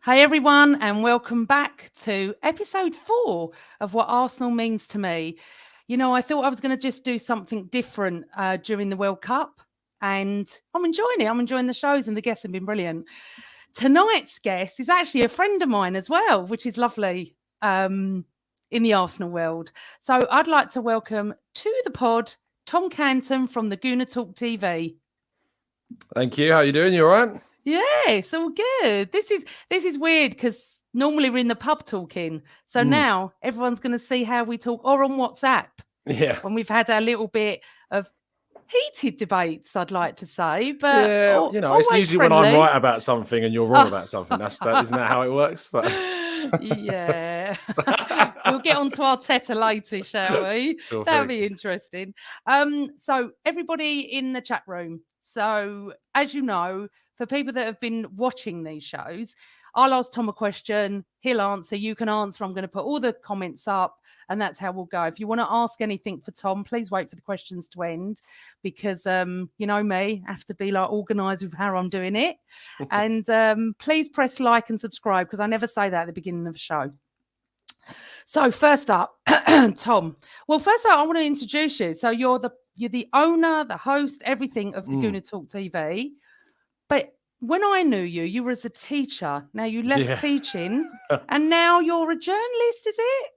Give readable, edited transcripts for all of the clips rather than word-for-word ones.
Hey everyone, and welcome back to episode 4 of What Arsenal Means to Me. You know, I thought I was going to just do something different during the World Cup, and I'm enjoying it. I'm enjoying the shows, and the guests have been brilliant. Tonight's guest is actually a friend of mine as well, which is lovely in the Arsenal world. So I'd like to welcome to the pod Tom Canton from the Gooner Talk TV. Thank you. How are you doing? You all right? Yes, all good. This is weird because normally we're in the pub talking. So now everyone's going to see how we talk, or on WhatsApp. Yeah. When we've had a little bit of heated debates, I'd like to say. But yeah, it's usually friendly. when I'm right about something and you're wrong about something. Isn't that how it works? Yeah. We'll get on to Arteta later, shall we? Sure That'll thing. be interesting. So everybody in the chat room. So as you know, for people that have been watching these shows, I'll ask Tom a question, he'll answer, you can answer. I'm going to put all the comments up, and that's how we'll go. If you want to ask anything for Tom, please wait for the questions to end, because you know me, I have to be like organised with how I'm doing it. And please press like and subscribe, because I never say that at the beginning of the show. So first up, Tom. Well, first of all, I want to introduce you. So you're the owner, the host, everything of the Gooner Talk TV. But when I knew you, you were as a teacher. Now you left teaching, and now you're a journalist, is it?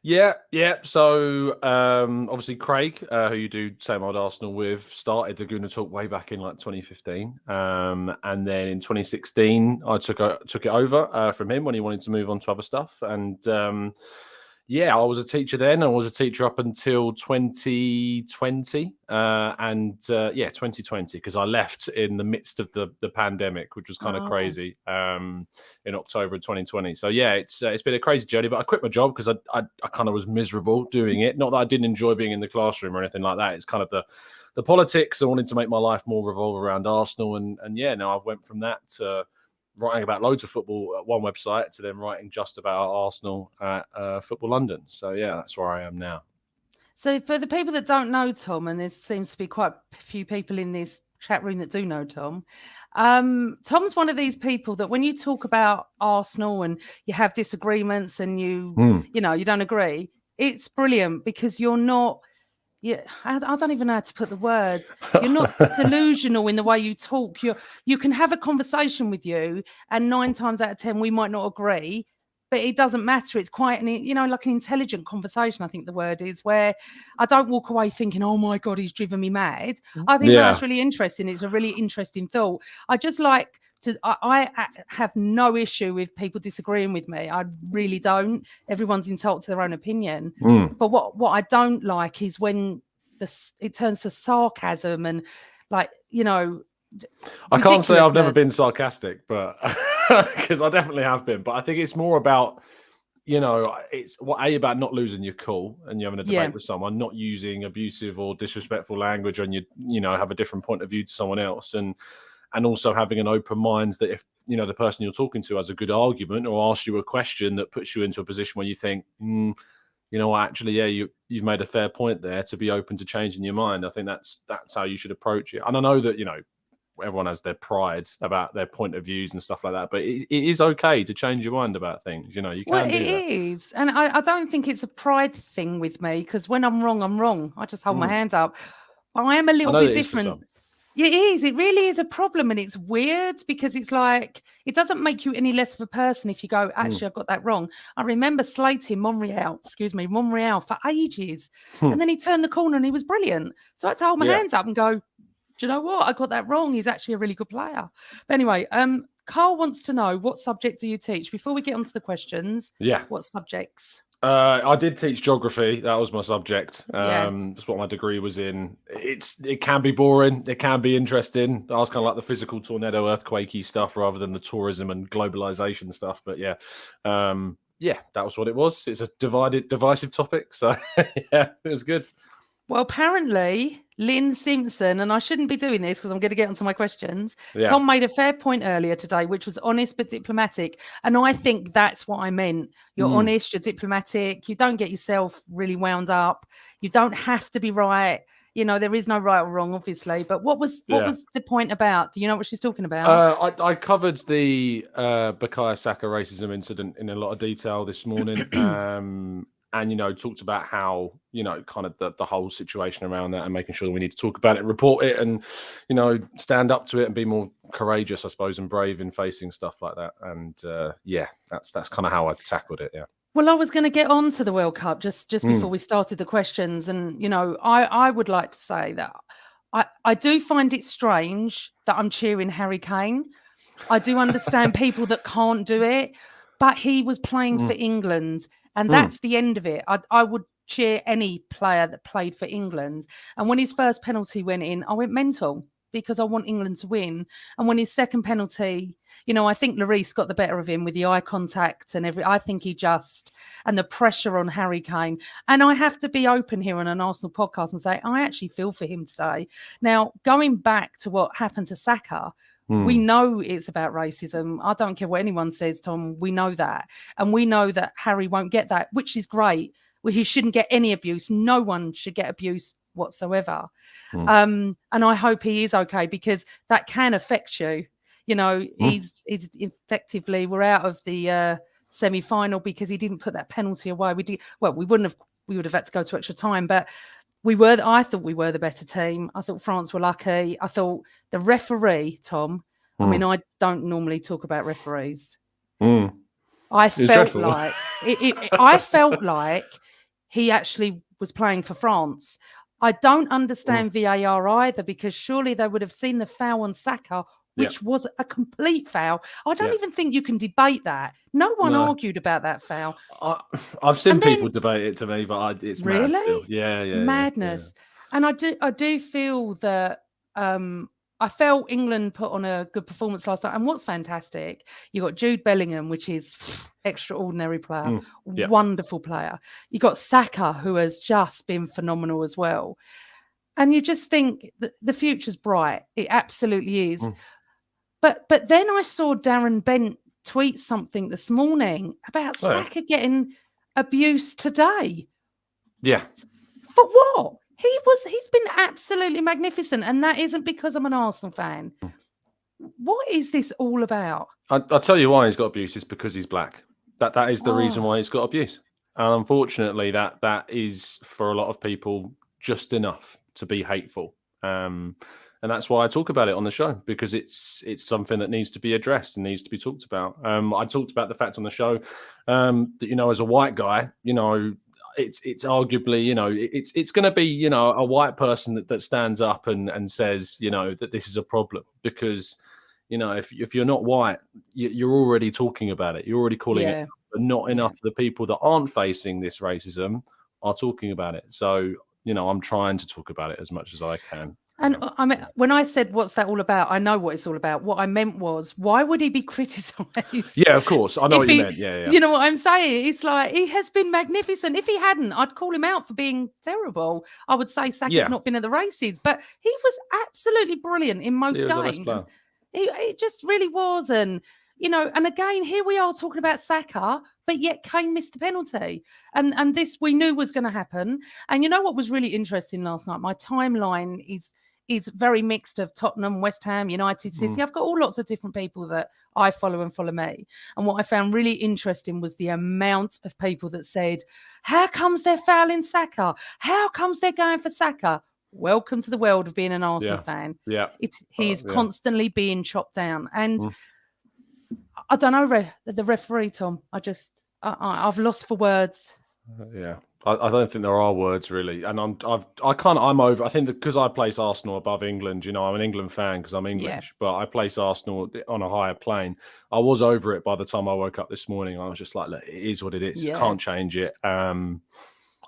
Yeah. So obviously Craig, who you do Same Old Arsenal with, started the Gooner Talk way back in like 2015. And then in 2016, I took it over from him when he wanted to move on to other stuff. And I was a teacher then. I was a teacher up until 2020. 2020, because I left in the midst of the pandemic, which was kind of crazy, in October of 2020. So it's been a crazy journey, but I quit my job because I kind of was miserable doing it. Not that I didn't enjoy being in the classroom or anything like that. It's kind of the politics. I wanted to make my life more revolve around Arsenal. And now I went from that to writing about loads of football at one website to then writing just about Arsenal at Football London. So that's where I am now. So for the people that don't know Tom, and there seems to be quite a few people in this chat room that do know Tom, Tom's one of these people that when you talk about Arsenal and you have disagreements and you don't agree, it's brilliant, because you're not. Yeah, I don't even know how to put the words. You're not delusional in the way you talk. You can have a conversation with you, and 9 times out of 10 we might not agree, but it doesn't matter. It's quite like an intelligent conversation, I think the word is, where I don't walk away thinking, oh my God, he's driven me mad. I think that's really interesting. It's a really interesting thought. I just like to, I have no issue with people disagreeing with me. I really don't. Everyone's entitled to their own opinion. But what I don't like is when it turns to sarcasm and I can't say I've never been sarcastic, but because I definitely have been. But I think it's more about, it's about not losing your cool and you're having a debate with someone, not using abusive or disrespectful language when you have a different point of view to someone else, and also having an open mind that if the person you're talking to has a good argument or asks you a question that puts you into a position where you think, you've made a fair point there, to be open to changing your mind. I think that's how you should approach it. And I know that everyone has their pride about their point of views and stuff like that, but it is okay to change your mind about things. You can do that. It is, and I don't think it's a pride thing with me, because when I'm wrong, I'm wrong. I just hold my hand up. But I am a little bit different. It is. It really is a problem, and it's weird because it's like it doesn't make you any less of a person if you go, actually, I've got that wrong. I remember slating Monreal for ages, and then he turned the corner and he was brilliant. So I had to hold my hands up and go, do you know what? I got that wrong. He's actually a really good player. But anyway, Carl wants to know, what subject do you teach? Before we get on to the questions, what subjects? I did teach geography. That was my subject. That's what my degree was in. It can be boring. It can be interesting. I was kind of like the physical tornado, earthquakey stuff rather than the tourism and globalization stuff. But that was what it was. It's a divisive topic. So it was good. Well, apparently, Lynn Simpson, and I shouldn't be doing this because I'm going to get onto my questions. Tom made a fair point earlier today, which was honest but diplomatic. And I think that's what I meant. You're honest, you're diplomatic. You don't get yourself really wound up. You don't have to be right. You know, there is no right or wrong, obviously. But what was the point about? Do you know what she's talking about? I covered the Bukayo Saka racism incident in a lot of detail this morning. And, you know, talked about how, you know, kind of the whole situation around that and making sure that we need to talk about it, report it, and, you know, stand up to it and be more courageous, I suppose, and brave in facing stuff like that. And yeah, that's kind of how I tackled it. Yeah. Well, I was going to get on to the World Cup just before we started the questions. And, you know, I would like to say that I do find it strange that I'm cheering Harry Kane. I do understand people that can't do it, but he was playing for England, and that's the end of it. I would cheer any player that played for England. And when his first penalty went in, I went mental because I want England to win. And when his second penalty, you know, I think Lloris got the better of him with the eye contact and I think and the pressure on Harry Kane. And I have to be open here on an Arsenal podcast and say, I actually feel for him today. Now, going back to what happened to Saka, we know it's about racism. I don't care what anyone says, Tom. We know that. And we know that Harry won't get that, which is great. Well, he shouldn't get any abuse. No one should get abuse whatsoever. And I hope he is okay, because that can affect you. You know, he's effectively, we're out of the semi-final because he didn't put that penalty away. We would have had to go to extra time, but I thought we were the better team. I thought France were lucky. I thought the referee, Tom, I mean, I don't normally talk about referees. I felt like I felt like he actually was playing for France. I don't understand VAR either, because surely they would have seen the foul on Saka, which was a complete foul. I don't even think you can debate that. No one argued about that foul. I've seen people debate it to me, but it's really mad still. Yeah, madness. Yeah. And I do feel that I felt England put on a good performance last night. And what's fantastic, you got Jude Bellingham, which is extraordinary player, wonderful player. You got Saka, who has just been phenomenal as well. And you just think that the future's bright. It absolutely is. But then I saw Darren Bent tweet something this morning about Saka getting abuse today. Yeah. For what? He's been absolutely magnificent, and that isn't because I'm an Arsenal fan. What is this all about? I'll tell you why he's got abuse. It's because he's black. That is the reason why he's got abuse. And unfortunately, that is for a lot of people just enough to be hateful. And that's why I talk about it on the show, because it's something that needs to be addressed and needs to be talked about. I talked about the fact on the show that, you know, as a white guy, you know, it's arguably, you know, it's going to be, you know, a white person that stands up and says, you know, that this is a problem, because, you know, if you're not white, you're already talking about it. You're already calling it, but not enough of the people that aren't facing this racism are talking about it. So, you know, I'm trying to talk about it as much as I can. And I mean, when I said, what's that all about? I know what it's all about. What I meant was, why would he be criticised? Yeah, of course. I know what you meant. Yeah. You know what I'm saying? It's like, he has been magnificent. If he hadn't, I'd call him out for being terrible. I would say Saka's not been at the races, but he was absolutely brilliant in most games. He just really was. And, you know, and again, here we are talking about Saka, but yet Kane missed the penalty. And this we knew was going to happen. And you know what was really interesting last night? My timeline is very mixed of Tottenham, West Ham, United City. I've got all lots of different people that I follow and follow me. And what I found really interesting was the amount of people that said, how comes they're fouling Saka? How comes they're going for Saka? Welcome to the world of being an Arsenal fan. Yeah. He is constantly being chopped down. And I don't know, the referee, Tom, I've lost for words. Yeah. I don't think there are words really, and I'm over. I think that because I place Arsenal above England, you know, I'm an England fan because I'm English, but I place Arsenal on a higher plane. I was over it by the time I woke up this morning. I was just like, look, it is what it is. Can't change it. I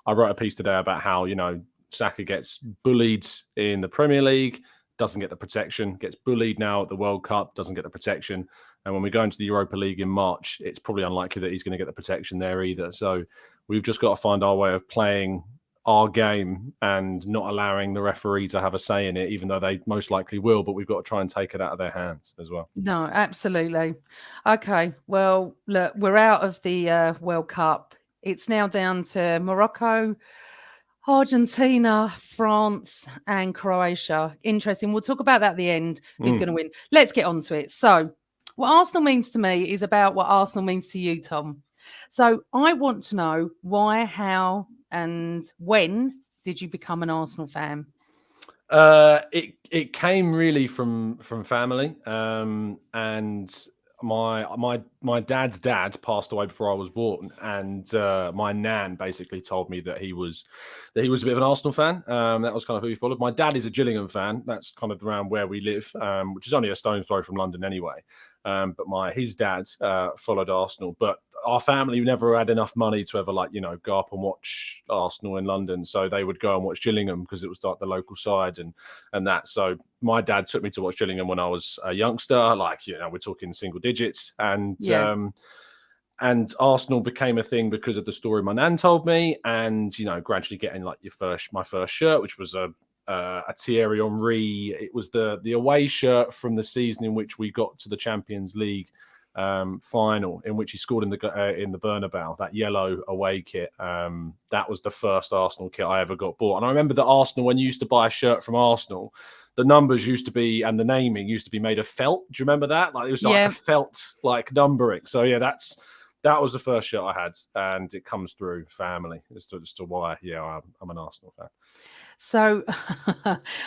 wrote a piece today about how, you know, Saka gets bullied in the Premier League, doesn't get the protection, gets bullied now at the World Cup, doesn't get the protection. And when we go into the Europa League in March, it's probably unlikely that he's going to get the protection there either. So we've just got to find our way of playing our game and not allowing the referee to have a say in it, even though they most likely will. But we've got to try and take it out of their hands as well. No, absolutely. Okay, well, look, we're out of the World Cup. It's now down to Morocco. Argentina, France, and Croatia. Interesting. We'll talk about that at the end. Who's going to win? Let's get on to it. So, what Arsenal means to me is about what Arsenal means to you, Tom. So, I want to know why, how, and when did you become an Arsenal fan? It came really from family, and my dad's dad passed away before I was born, and my nan basically told me that he was a bit of an Arsenal fan. That was kind of who he followed. My dad is a Gillingham fan. That's kind of around where we live, which is only a stone's throw from London anyway. But his dad followed Arsenal, but our family never had enough money to ever go up and watch Arsenal in London. So they would go and watch Gillingham because it was like the local side and that. So my dad took me to watch Gillingham when I was a youngster, we're talking single digits. And Arsenal became a thing because of the story my nan told me, and gradually getting my first shirt, which was a Thierry Henry. It was the away shirt from the season in which we got to the Champions League final, in which he scored in the Bernabeu, that yellow away kit. That was the first Arsenal kit I ever got bought. And I remember that Arsenal, when you used to buy a shirt from Arsenal, the numbers used to be, and the naming used to be made of felt. Do you remember that? It was like a felt numbering. So yeah, that was the first shirt I had, and it comes through family as to why I'm an Arsenal fan. So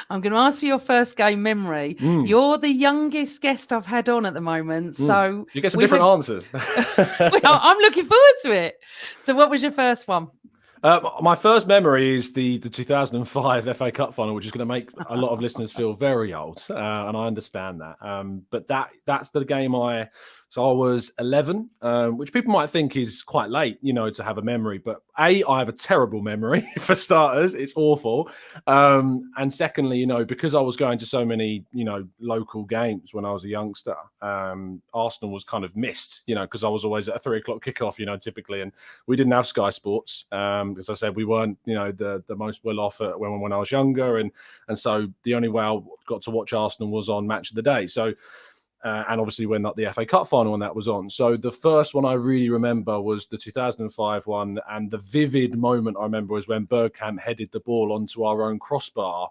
I'm going to ask for your first game memory. You're the youngest guest I've had on at the moment. So you get some different answers. I'm looking forward to it. So what was your first one? My first memory is the 2005 FA Cup final, which is going to make a lot of listeners feel very old, and I understand that. But that's the game I was 11, which people might think is quite late, to have a memory. But I have a terrible memory for starters. It's awful. And secondly, because I was going to so many, local games when I was a youngster, Arsenal was kind of missed, because I was always at a 3:00 kickoff, typically, and we didn't have Sky Sports. As I said, we weren't, the most well off when I was younger, and so the only way I got to watch Arsenal was on Match of the Day. So. And obviously when the FA Cup final when that was on. So the first one I really remember was the 2005 one, and the vivid moment I remember was when Bergkamp headed the ball onto our own crossbar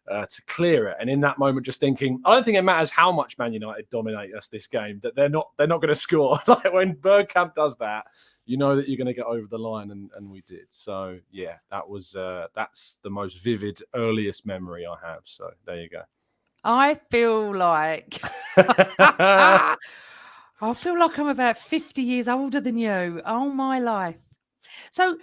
to clear it. And in that moment, just thinking, I don't think it matters how much Man United dominate us this game, that they're not going to score. When Bergkamp does that, that you're going to get over the line, and we did. So yeah, that's the most vivid, earliest memory I have. So there you go. I feel like I'm about 50 years older than you. Oh, my life. So,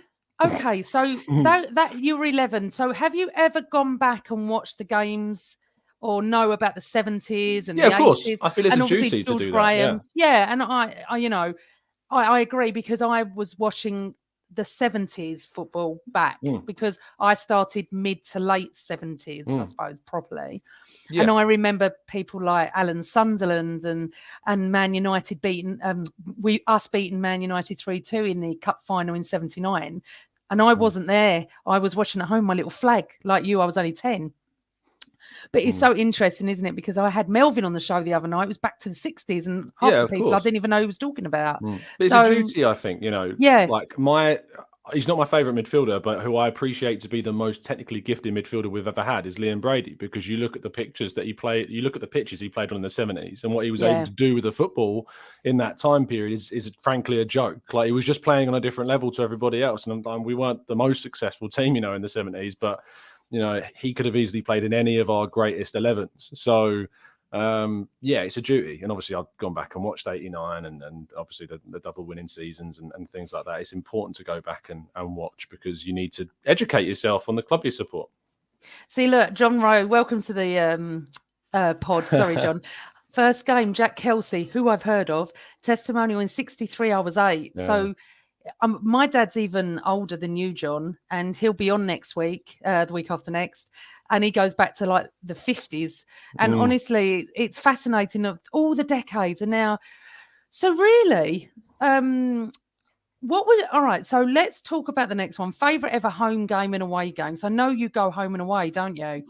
okay, so that you were 11. So have you ever gone back and watched the games or know about the 70s and the 80s? Of course. I feel it's a duty George to do Graham. that. Yeah, and I agree, because I was watching the 70s football back because I started mid to late 70s, I suppose, properly. Yeah. And I remember people like Alan Sunderland and Man United beating beating Man United 3-2 in the cup final in 79. And I wasn't there. I was watching at home, my little flag, like you. I was only 10. But it's so interesting, isn't it? Because I had Melvin on the show the other night. It was back to the 60s, and half the people I didn't even know he was talking about. But it's a duty, I think, he's not my favourite midfielder, but who I appreciate to be the most technically gifted midfielder we've ever had is Liam Brady, because you look at the pictures that he played, you look at the pitches he played on in the 70s, and what he was able to do with the football in that time period is frankly a joke. He was just playing on a different level to everybody else, and we weren't the most successful team, in the 70s, but he could have easily played in any of our greatest 11s. So, it's a duty. And obviously, I've gone back and watched 89 and obviously the double winning seasons and things like that. It's important to go back and watch, because you need to educate yourself on the club you support. See, look, John Rowe, welcome to the pod. Sorry, John. First game, Jack Kelsey, who I've heard of, testimonial in 63, I was 8. Yeah. So my dad's even older than you, John, and he'll be on next week, the week after next, and he goes back to the 50s. And honestly, it's fascinating of all the decades. And now, so really, All right, so let's talk about the next one. Favorite ever home game and away games. I know you go home and away, don't you?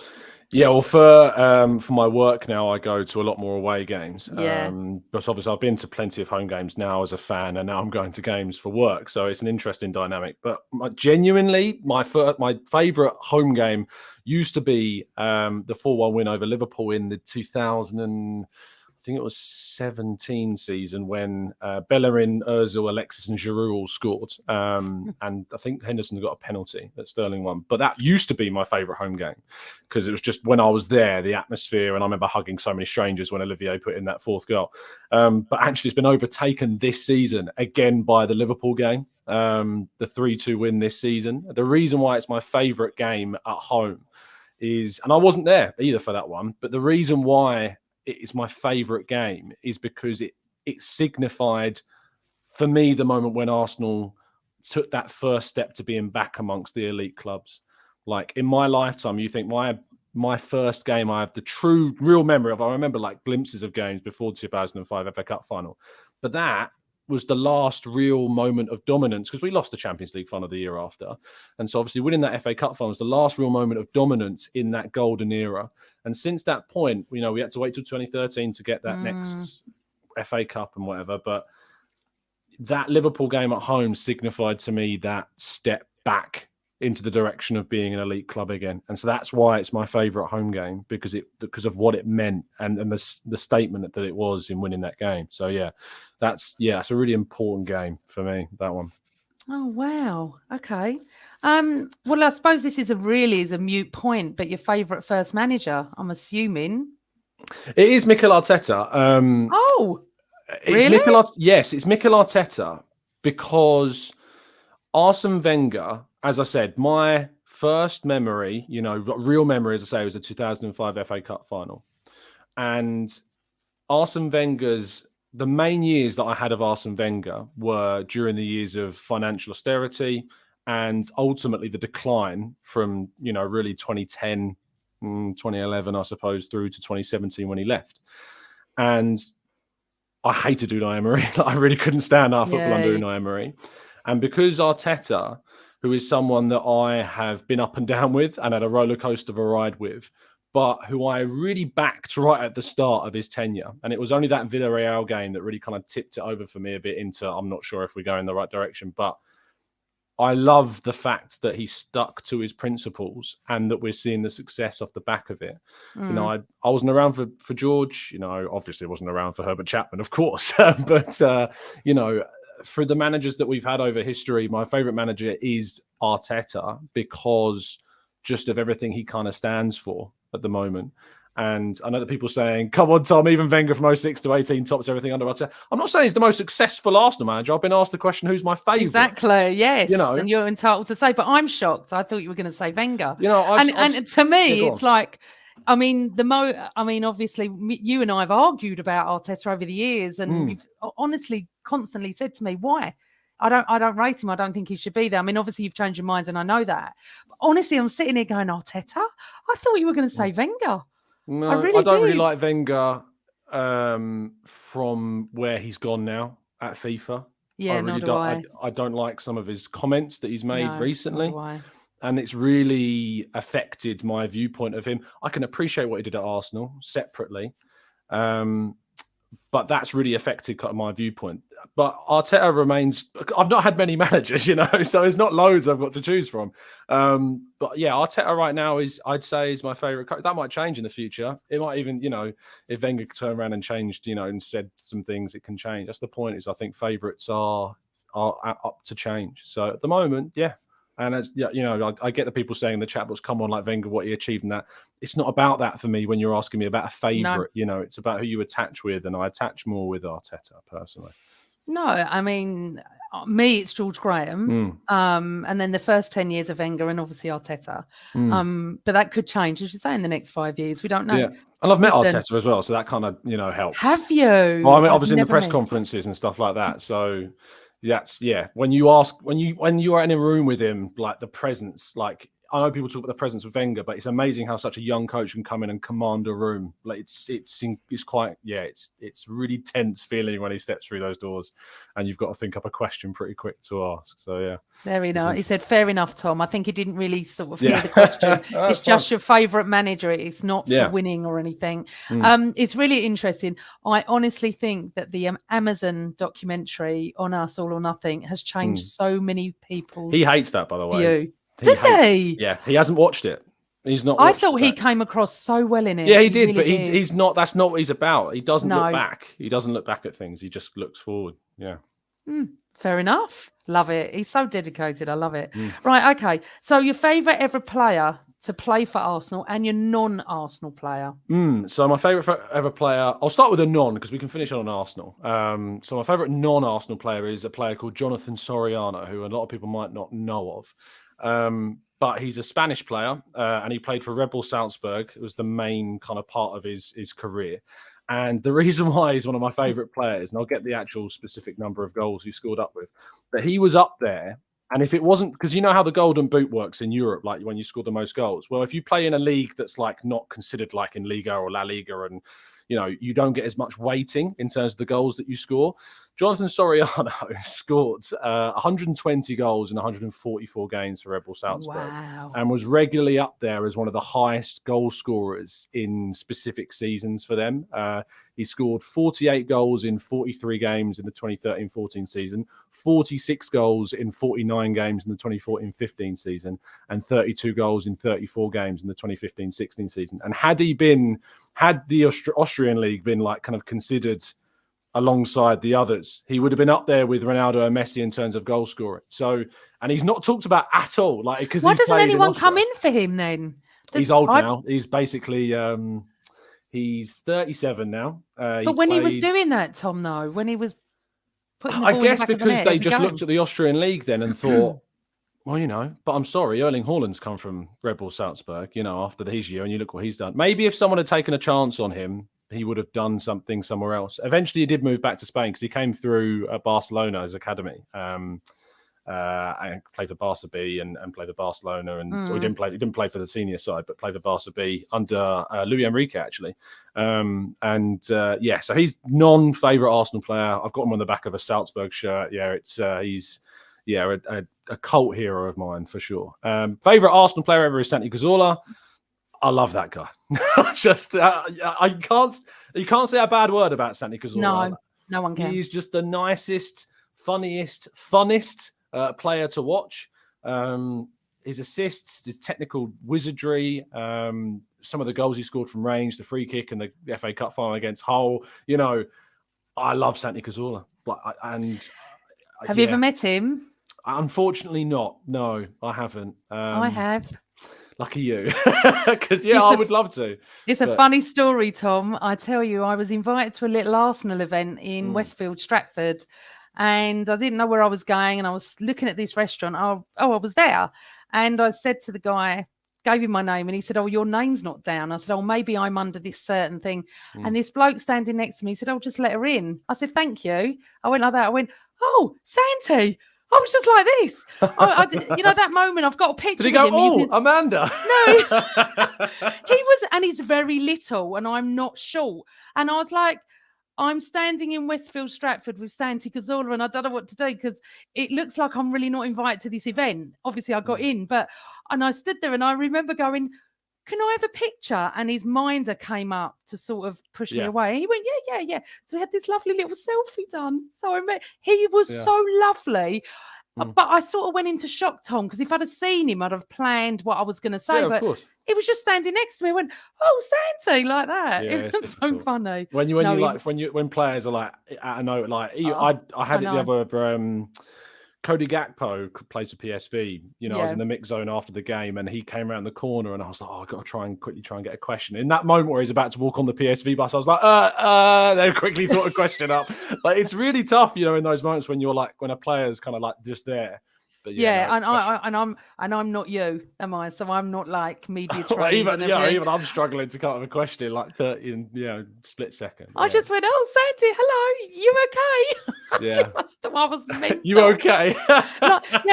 Yeah, well, for my work now, I go to a lot more away games. Yeah. But obviously, I've been to plenty of home games now as a fan, and now I'm going to games for work. So it's an interesting dynamic. But genuinely, my favourite home game used to be the 4-1 win over Liverpool in the 2000 I think it was 17 season when Bellerin, Ozil, Alexis, and Giroud all scored. And I think Henderson got a penalty that Sterling won. But that used to be my favourite home game because it was just when I was there, the atmosphere, and I remember hugging so many strangers when Olivier put in that fourth goal. But actually, it's been overtaken this season again by the Liverpool game, the 3-2 win this season. The reason why it's my favourite game at home is, and I wasn't there either for that one, but the reason why it's my favourite game is because it signified for me the moment when Arsenal took that first step to being back amongst the elite clubs. Like in my lifetime, you think my first game, I have the true real memory of. I remember like glimpses of games before 2005 FA Cup final, but that was the last real moment of dominance because we lost the Champions League final the year after. And so obviously winning that FA Cup final was the last real moment of dominance in that golden era. And since that point, we had to wait till 2013 to get that next FA Cup and whatever. But that Liverpool game at home signified to me that step back into the direction of being an elite club again. And so that's why it's my favourite home game because of what it meant and the statement that it was in winning that game. So it's a really important game for me, that one. Oh wow. Okay. Well, I suppose this is a mute point, but your favourite first manager, I'm assuming. It is Mikel Arteta. Really? Yes, it's Mikel Arteta because Arsene Wenger, as I said, my first memory, real memory, as I say, was the 2005 FA Cup final. And Arsene Wenger's, the main years that I had of Arsene Wenger were during the years of financial austerity and ultimately the decline from, really 2010, 2011, I suppose, through to 2017 when he left. And I hated Unai Emery. I really couldn't stand our football under Unai Emery. And because Arteta, who is someone that I have been up and down with and had a roller coaster of a ride with, but who I really backed right at the start of his tenure. And it was only that Villarreal game that really kind of tipped it over for me a bit into, I'm not sure if we go in the right direction, but I love the fact that he stuck to his principles and that we're seeing the success off the back of it. I wasn't around for George, obviously wasn't around for Herbert Chapman, of course, but, for the managers that we've had over history, my favourite manager is Arteta because just of everything he kind of stands for at the moment. And I know that people are saying, come on, Tom, even Wenger from 06 to 18 tops everything under Arteta. I'm not saying he's the most successful Arsenal manager. I've been asked the question, who's my favourite? Exactly, yes. And you're entitled to say, but I'm shocked. I thought you were going to say Wenger. And to me, it's like, obviously, you and I have argued about Arteta over the years, and you've honestly constantly said to me, why? I don't rate him. I don't think he should be there. I mean, obviously, you've changed your minds, and I know that. But honestly, I'm sitting here going, Arteta? I thought you were going to say Wenger. No, I don't really like Wenger from where he's gone now at FIFA. Yeah, nor do I. I don't like some of his comments that he's made recently. And it's really affected my viewpoint of him. I can appreciate what he did at Arsenal separately, but that's really affected my viewpoint. But Arteta remains. I've not had many managers, so it's not loads I've got to choose from. But yeah, Arteta right now I'd say is my favourite coach. That might change in the future. It might even, if Wenger turned around and changed, and said some things, it can change. That's the point. Is I think favourites are up to change. So at the moment, yeah. And as I get the people saying in the chat box, come on, like Wenger, what he achieved in that. It's not about that for me when you're asking me about a favourite. No. It's about who you attach with, and I attach more with Arteta personally. No, I mean, me, it's George Graham, and then the first 10 years of Wenger, and obviously Arteta. But that could change, as you say, in the next 5 years. We don't know. Yeah, and I've met Arteta as well, so that kind of helps. Have you? Well, I mean, obviously in the press conferences and stuff like that. So. When you are in a room with him, like the presence, like I know people talk about the presence of Wenger, but it's amazing how such a young coach can come in and command a room. Like it's quite, it's really tense feeling when he steps through those doors, and you've got to think up a question pretty quick to ask. So yeah, fair enough. He said, "Fair enough, Tom." I think he didn't really sort of hear the question. It's just your favourite manager. It's not for winning or anything. It's really interesting. I honestly think that the Amazon documentary on Us All or Nothing has changed so many people's He hates that, by the way. view. Does he? Yeah, he hasn't watched it. He's not. I thought he came across so well in it. Yeah, he did, really but he's not. That's not what he's about. He doesn't look back. He doesn't look back at things. He just looks forward. Yeah. Fair enough. Love it. He's so dedicated. I love it. Right. Okay. So your favourite ever player to play for Arsenal and your non-Arsenal player? So my favourite ever player, I'll start with a non because we can finish on Arsenal. So my favourite non-Arsenal player is a player called Jonathan Soriano, who a lot of people might not know of. But he's a Spanish player and he played for Red Bull Salzburg. It was the main kind of part of his career. And the reason why he's one of my favourite players, and I'll get the actual specific number of goals he scored up with, but he was up there. And if it wasn't, because you know how the Golden Boot works in Europe, like when you score the most goals. Well, if you play in a league that's like not considered like in Liga or La Liga, and you don't get as much weighting in terms of the goals that you score. Jonathan Soriano scored 120 goals in 144 games for Red Bull Salzburg, and was regularly up there as one of the highest goal scorers in specific seasons for them. He scored 48 goals in 43 games in the 2013-14 season, 46 goals in 49 games in the 2014-15 season, and 32 goals in 34 games in the 2015-16 season. And had the Austrian league been like kind of considered alongside the others, he would have been up there with Ronaldo and Messi in terms of goal scoring. So, and he's not talked about at all. Like, because why doesn't anyone come in for him then? He's old now. He's basically he's 37 now. But when he was doing that, Tom, though, when he was putting the ball I guess in the back because of the net they just looked at the Austrian league then and thought, well, but I'm sorry, Erling Haaland's come from Red Bull Salzburg, after his year, and you look what he's done. Maybe if someone had taken a chance on him, he would have done something somewhere else. Eventually, he did move back to Spain because he came through Barcelona as academy and played for Barca B and played for Barcelona. And so he didn't play for the senior side, but played for Barca B under Luis Enrique, actually. So he's non-favourite Arsenal player. I've got him on the back of a Salzburg shirt. Yeah, he's a cult hero of mine for sure. Favourite Arsenal player ever is Santi Cazorla. I love that guy. Just you can't say a bad word about Santi Cazorla. No one can. He's just the nicest, funniest, funnest player to watch. His assists, his technical wizardry, some of the goals he scored from range, the free kick and the FA Cup final against Hull. I love Santi Cazorla. Have you ever met him? Unfortunately not. No, I haven't. I have. Lucky you. Because, I would love to. It's a funny story, Tom. I tell you, I was invited to a little Arsenal event in Westfield, Stratford, and I didn't know where I was going, and I was looking at this restaurant. I was there. And I said to the guy, gave him my name, and he said, your name's not down. I said, maybe I'm under this certain thing. And this bloke standing next to me said, just let her in. I said, thank you. I went like that. I went, Santi. I was just like this. That moment, I've got a picture. Did he go, Amanda? No, he was, and he's very little, and I'm not short. And I was like, I'm standing in Westfield, Stratford with Santi Cazorla, and I don't know what to do because it looks like I'm really not invited to this event. Obviously, I got in, and I stood there, and I remember going, can I have a picture? And his minder came up to sort of push me away. He went, yeah. So we had this lovely little selfie done. So I met, he was so lovely. But I sort of went into shock, Tom, because if I'd have seen him, I'd have planned what I was going to say. But he was just standing next to me. I went, Santi, like that. Yeah, it was so funny. When players are like, I know, like I had it the other. Cody Gakpo plays for PSV. I was in the mix zone after the game, and he came around the corner, and I was like, I've got to quickly try and get a question. In that moment where he's about to walk on the PSV bus, I was like, they quickly thought a question up. Like, it's really tough, in those moments when you're like, when a player's kind of like just there. But yeah, no, and I'm not you, am I? So I'm not like media trained. well, even and everything. even I'm struggling to come up with a question in like 30 in split second. I just went, oh, Sandy, hello, you okay? Yeah. I was mental. You okay?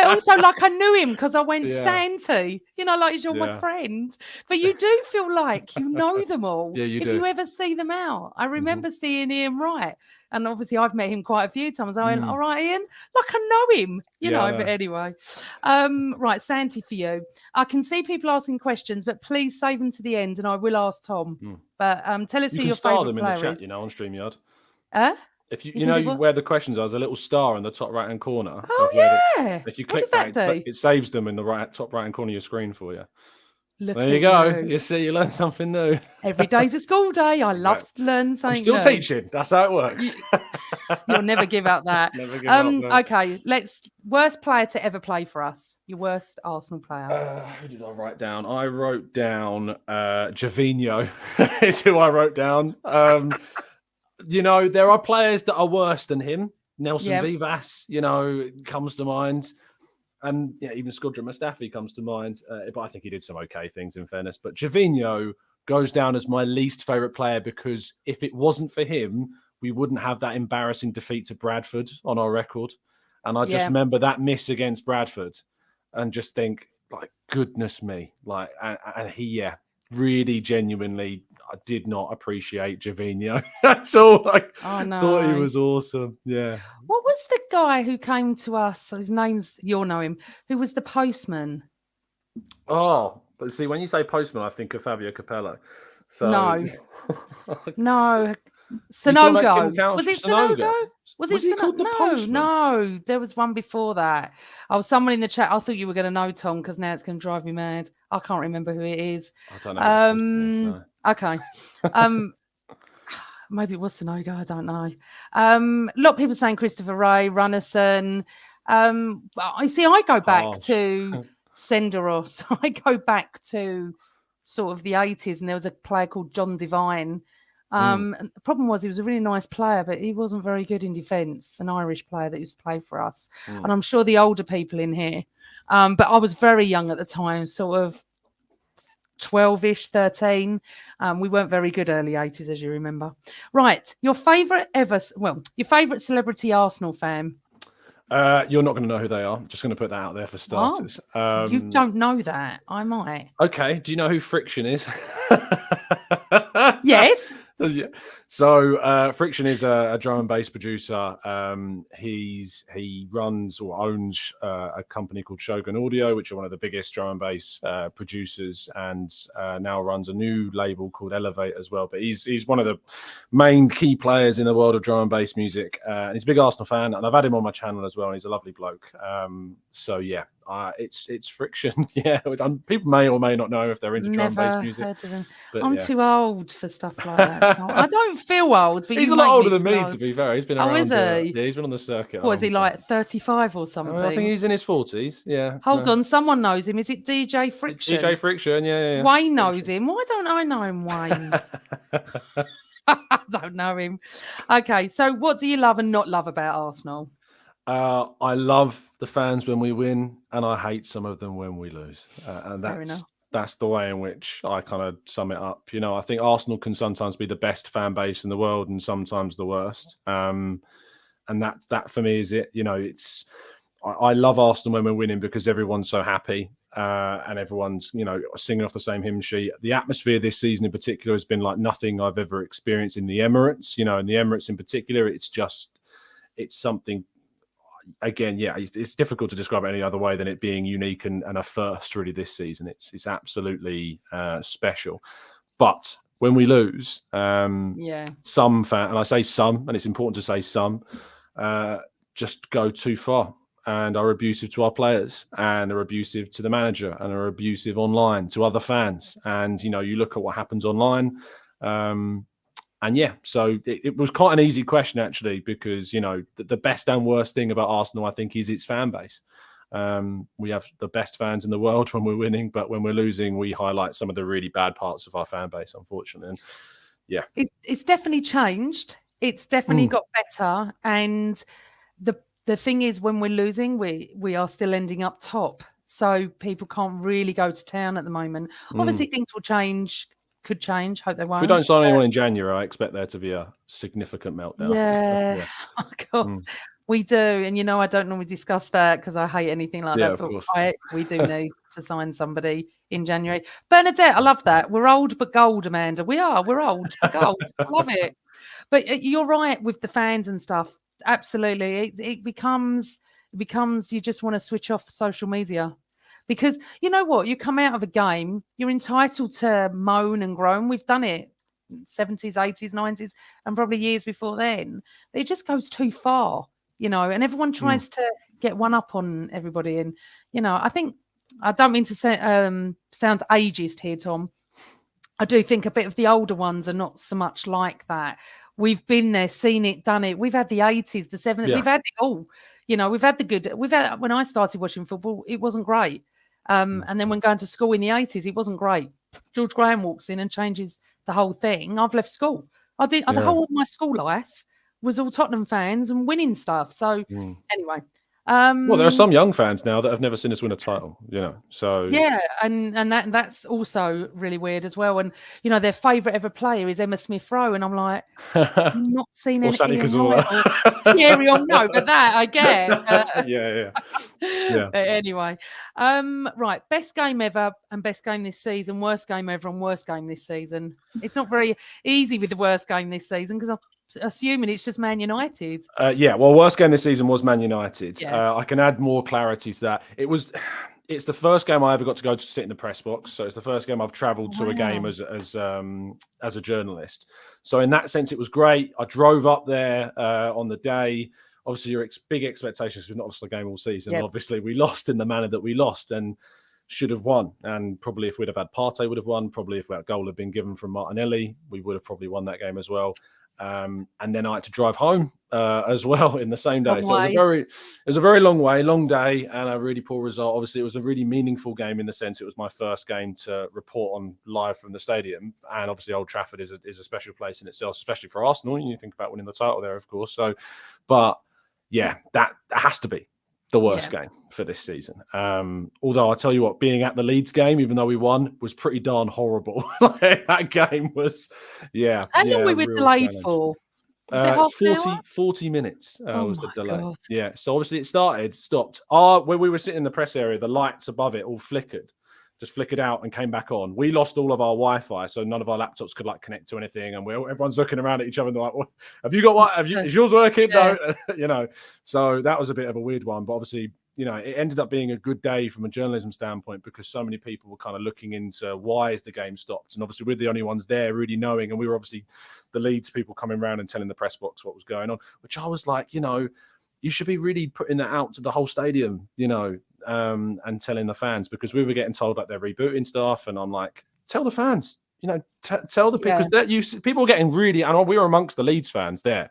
Also, like I knew him because I went, Yeah. Santy, like you're my friend. But you do feel like you know them all. Yeah, you if do. you ever see them out. I remember seeing Ian Wright. And obviously I've met him quite a few times. I went, all right, Ian, like I know him, but anyway. Right, Santy, for you. I can see people asking questions, but please save them to the end and I will ask Tom. But tell us who your favourite player is. You can star them in the chat, on StreamYard. If you where the questions are, there's a little star in the top right hand corner. Oh yeah. If you click that, it saves them in the top right hand corner of your screen for you. Look there you go. You see, you learn something new. Every day's a school day. I love to learn something. I'm still teaching. That's how it works. You'll never give up that. Never give up. No. Okay, worst player to ever play for us. Your worst Arsenal player. Who did I write down? I wrote down Javinho. Is who I wrote down. There are players that are worse than him. Nelson Vivas, comes to mind. And even Skudra Mustafi comes to mind. But I think he did some okay things, in fairness. But Javinho goes down as my least favourite player because if it wasn't for him, we wouldn't have that embarrassing defeat to Bradford on our record. And I just remember that miss against Bradford and just think, like, goodness me. Like, and he, really genuinely, I did not appreciate Javinho. That's all. Thought he was awesome. Yeah. What was the guy who came to us? His name's, you'll know him. Who was the postman? Oh, but see, when you say postman, I think of Fabio Capello. So... No. Sonogo. Was it Sonogo? Was he called the postman? No, there was one before that. Oh, someone in the chat. I thought you were going to know, Tom, because now it's going to drive me mad. I can't remember who it is. I don't know. Okay. Maybe it was Sonogo. I don't know. A lot of people saying Christopher Ray, Runnison. I go back to Senderos. I go back to sort of the 80s, and there was a player called John Devine. And the problem was he was a really nice player, but he wasn't very good in defence, an Irish player that used to play for us. And I'm sure the older people in here, but I was very young at the time, sort of 12-ish, 13. We weren't very good early 80s, as you remember. Right, your favourite celebrity Arsenal fan? You're not going to know who they are. I'm just going to put that out there for starters. You don't know that. I might. Okay, do you know who Friction is? Yes. So Friction is a drum and bass producer. He runs or owns a company called Shogun Audio, which are one of the biggest drum and bass producers, and now runs a new label called Elevate as well. But he's one of the main key players in the world of drum and bass music. And he's a big Arsenal fan, and I've had him on my channel as well. And he's a lovely bloke. It's Friction. Yeah, people may or may not know if they're into drum and bass music. Heard of him. I'm too old for stuff like that. I don't feel old, but he's a lot older than me, to be fair. He's been around. Oh, is he? Yeah, he's been on the circuit. What is he, like 35 or something? I think he's in his 40s. Yeah. Hold on, someone knows him. Is it DJ Friction? DJ Friction, yeah. Wayne knows him. Why don't I know him, Wayne? I don't know him. Okay, so what do you love and not love about Arsenal? I love the fans when we win, and I hate some of them when we lose. And that's the way in which I kind of sum it up. I think Arsenal can sometimes be the best fan base in the world and sometimes the worst. And that for me is it. I love Arsenal when we're winning because everyone's so happy and everyone's, singing off the same hymn sheet. The atmosphere this season in particular has been like nothing I've ever experienced in the Emirates. In the Emirates in particular, it's something. Again, it's difficult to describe it any other way than it being unique and a first really this season. It's absolutely special. But when we lose, some fan, and I say some, and it's important to say some, just go too far and are abusive to our players and are abusive to the manager and are abusive online to other fans. And, you look at what happens online. So it was quite an easy question, actually, because, the best and worst thing about Arsenal, I think, is its fan base. We have the best fans in the world when we're winning, but when we're losing, we highlight some of the really bad parts of our fan base, unfortunately. And, it's definitely changed. It's definitely got better. And the thing is, when we're losing, we are still ending up top. So people can't really go to town at the moment. Obviously, things will change, could change. Hope they won't. If we don't sign anyone in January, I expect there to be a significant meltdown. Yeah. Oh, God. We do. And, I don't normally discuss that because I hate anything like that. But we do need to sign somebody in January. Bernadette, I love that. We're old but gold, Amanda. We're old but gold. I love it. But you're right with the fans and stuff. Absolutely. It becomes you just want to switch off social media. Because you know what? You come out of a game, you're entitled to moan and groan. We've done it 70s, 80s, 90s, and probably years before then. But it just goes too far, and everyone tries to get one up on everybody. And, I think, I don't mean to say, sound ageist here, Tom. I do think a bit of the older ones are not so much like that. We've been there, seen it, done it. We've had the 80s, the 70s. We've had it all. We've had the good. When I started watching football, it wasn't great. And then when going to school in the 80s, it wasn't great. George Graham walks in and changes the whole thing. I've left school. The whole of my school life was all Tottenham fans and winning stuff. So anyway. Well, there are some young fans now that have never seen us win a title, so yeah, and that's also really weird as well. And their favourite ever player is Emma Smith-Rowe, and I'm like, I've not seen or any Santi Cazorla. Thierry on no, but that I get. Yeah. But anyway, right, best game ever and best game this season, worst game ever and worst game this season. It's not very easy with the worst game this season because assuming it's just Man United. Well, worst game this season was Man United. Yeah. I can add more clarity to that. It's the first game I ever got to go to sit in the press box. So it's the first game I've travelled to a game as a journalist. So in that sense, it was great. I drove up there on the day. Obviously, your big expectations. We've not lost a game all season. Yep. Obviously, we lost in the manner that we lost and should have won. And probably if we'd have had Partey, would have won. Probably if that goal had been given from Martinelli, we would have probably won that game as well. And then I had to drive home as well in the same day. So it was a very long way, long day, and a really poor result. Obviously, it was a really meaningful game in the sense it was my first game to report on live from the stadium. And obviously, Old Trafford is a special place in itself, especially for Arsenal. You think about winning the title there, of course. So, but yeah, that has to be the worst game for this season. Although I tell you what, being at the Leeds game, even though we won, was pretty darn horrible. That game was, How long we were delayed for? Was it 40 minutes was the delay. God. Yeah, so obviously it stopped. When we were sitting in the press area, the lights above it all just flickered out and came back on. We lost all of our Wi-Fi, so none of our laptops could connect to anything, and everyone's looking around at each other and they're like, well, "Have you got what? Is yours working?" No, So that was a bit of a weird one, but obviously, it ended up being a good day from a journalism standpoint because so many people were kind of looking into why is the game stopped, and obviously we're the only ones there really knowing, and we were obviously the Leeds people coming around and telling the press box what was going on, which I was like, you should be really putting that out to the whole stadium, and telling the fans, because we were getting told like they're rebooting stuff, and I'm like, tell the fans, tell the people, because people are getting really, and we were amongst the Leeds fans there,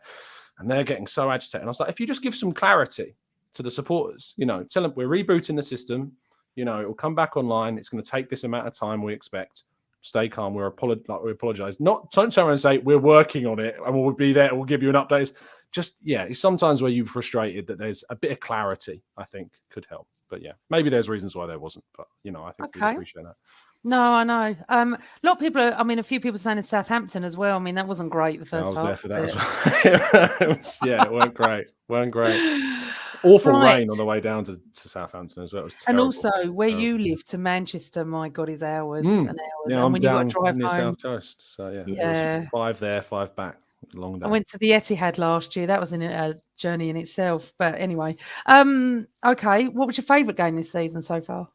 and they're getting so agitated. And I was like, if you just give some clarity to the supporters, tell them we're rebooting the system, it will come back online. It's going to take this amount of time. We expect. Stay calm. We apologize. Don't turn around and say we're working on it and we'll be there. We'll give you an update. Just it's sometimes where you're frustrated that there's a bit of clarity. I think could help. But maybe there's reasons why there wasn't. But I think we appreciate that. No, I know. A lot of people a few people saying it's Southampton as well. That wasn't great the first half. I was there for that as well. It weren't great. Awful rain on the way down to Southampton as well. It was terrible. And also, where you live to Manchester, my God, is hours and hours. Yeah, and I'm when down you got to drive near home, South Coast. So it was 5 there, 5 back. Long day. I went to the Etihad last year. That was a journey in itself. But anyway, okay. What was your favourite game this season so far?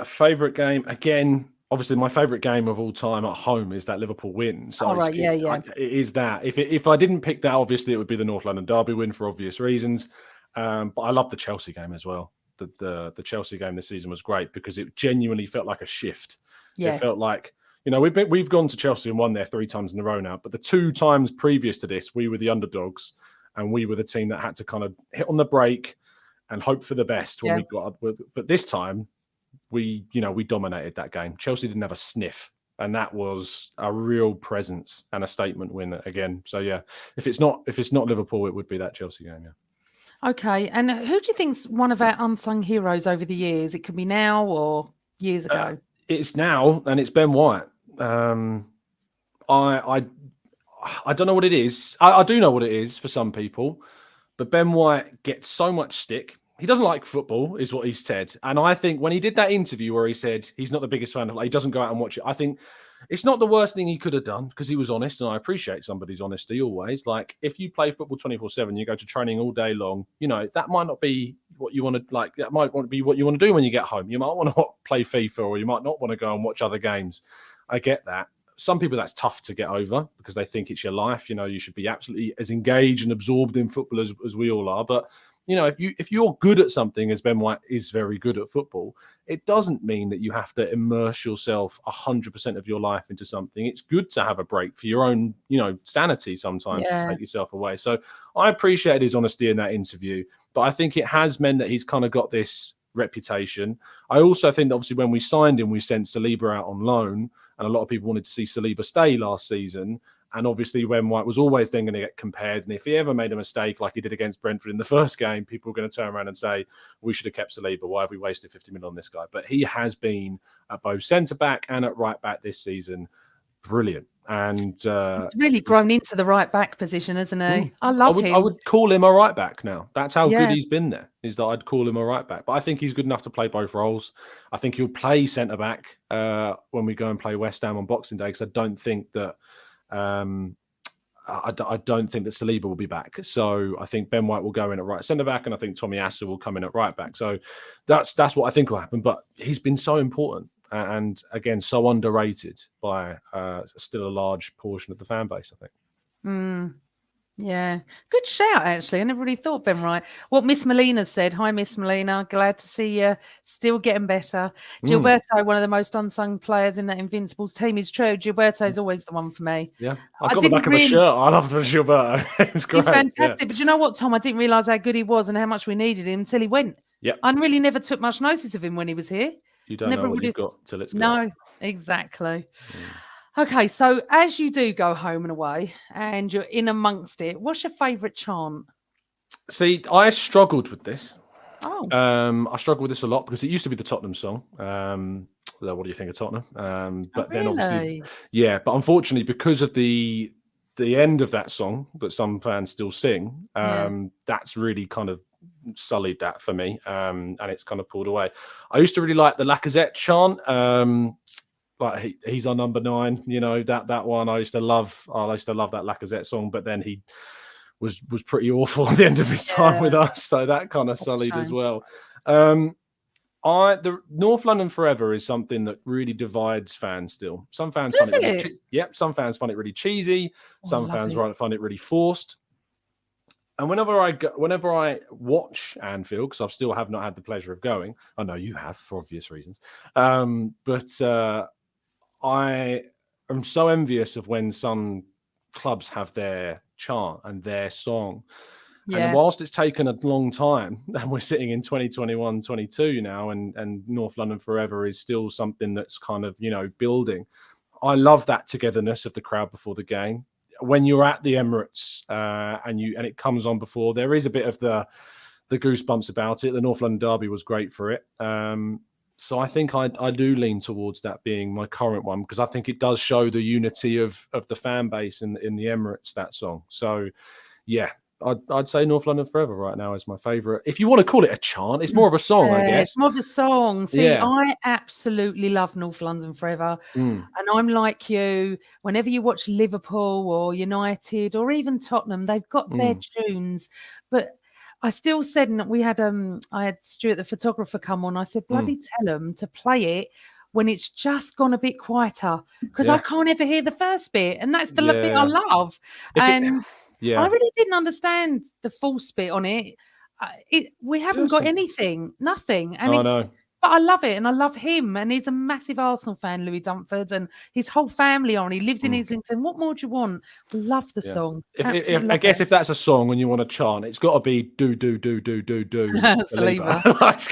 Favourite game, again, obviously my favourite game of all time at home is that Liverpool win. So it is that. If I didn't pick that, obviously it would be the North London Derby win for obvious reasons. But I love the Chelsea game as well. The Chelsea game this season was great because it genuinely felt like a shift. Yeah. It felt like, we've gone to Chelsea and won there 3 times in a row now, but the 2 times previous to this, we were the underdogs and we were the team that had to kind of hit on the brake and hope for the best when we got up with. But this time, we dominated that game. Chelsea didn't have a sniff, and that was a real presence and a statement win again. So if it's not Liverpool, it would be that Chelsea game. Yeah. Okay, and who do you think's one of our unsung heroes over the years? It could be now or years ago. It's now, and it's Ben White. I don't know what it is. I do know what it is for some people, but Ben White gets so much stick. He doesn't like football, is what he said. And I think when he did that interview where he said he's not the biggest fan of, like, he doesn't go out and watch it, I think it's not the worst thing he could have done because he was honest, and I appreciate somebody's honesty always. Like, if you play football 24/7, you go to training all day long, that might not be what you want to like. That might want to be what you want to do when you get home. You might want to play FIFA, or you might not want to go and watch other games. I get that. Some people that's tough to get over because they think it's your life. You should be absolutely as engaged and absorbed in football as we all are. But if you're good at something, as Ben White is very good at football, it doesn't mean that you have to immerse yourself 100% of your life into something. It's good to have a break for your own, sanity sometimes to take yourself away. So I appreciated his honesty in that interview, but I think it has meant that he's kind of got this reputation. I also think that obviously when we signed him, we sent Saliba out on loan, and a lot of people wanted to see Saliba stay last season. And obviously, Ben White was always then going to get compared. And if he ever made a mistake like he did against Brentford in the first game, people were going to turn around and say, we should have kept Saliba. Why have we wasted 50 million on this guy? But he has been at both centre-back and at right-back this season. Brilliant. And he's really grown into the right-back position, hasn't he? I love him. I would call him a right-back now. That's how good he's been there, is that I'd call him a right-back. But I think he's good enough to play both roles. I think he'll play centre-back when we go and play West Ham on Boxing Day, because I don't think that I don't think that Saliba will be back. So I think Ben White will go in at right centre back, and I think Tommy Asa will come in at right back. So that's what I think will happen. But he's been so important and again so underrated by still a large portion of the fan base, I think. Yeah, good shout, actually. I never really thought Ben White. What Miss Molina said. Hi, Miss Molina. Glad to see you. Still getting better. Gilberto, one of the most unsung players in that Invincibles team, is true. Gilberto is always the one for me. Yeah, I've got the back of a shirt. I love Gilberto. It's great. He's fantastic. But you know what, Tom? I didn't realise how good he was and how much we needed him until he went. Yeah, I really never took much notice of him when he was here. You don't know what you've got till it's gone. No, exactly. Okay, so as you do go home and away and you're in amongst it, what's your favourite chant? See, I struggled with this. Oh. I struggled with this a lot because it used to be the Tottenham song. What do you think of Tottenham? But then obviously, but unfortunately, because of the end of that song that some fans still sing, that's really kind of sullied that for me. And it's kind of pulled away. I used to really like the Lacazette chant. Like he's our number 9, that one. I used to love that Lacazette song, but then he was pretty awful at the end of his time with us, so that kind of sullied as well. The North London Forever is something that really divides fans still. Some fans find it some fans find it really cheesy. Some fans find it really forced. And whenever I watch Anfield, because I still have not had the pleasure of going, I know you have for obvious reasons, but I am so envious of when some clubs have their chant and their song. Yeah. And whilst it's taken a long time, and we're sitting in 2021, 22 now, and North London Forever is still something that's kind of, building. I love that togetherness of the crowd before the game. When you're at the Emirates and it comes on before, there is a bit of the goosebumps about it. The North London Derby was great for it. So I think I do lean towards that being my current one, because I think it does show the unity of the fan base in the Emirates, that song. So, yeah, I'd say North London Forever right now is my favourite. If you want to call it a chant, it's more of a song, I guess. It's more of a song. See, I absolutely love North London Forever. And I'm like you, whenever you watch Liverpool or United or even Tottenham, they've got their tunes. But I still said, and we had I had Stuart the photographer come on. I said, bloody tell them to play it when it's just gone a bit quieter, because I can't ever hear the first bit, and that's the bit I love. I really didn't understand the false bit on it. We haven't got anything, nothing, and but I love it, and I love him, and he's a massive Arsenal fan, Louis Dunford, and his whole family are. And he lives in Islington. What more do you want? Love the song. I guess if that's a song and you want to chant, it's got to be do. It's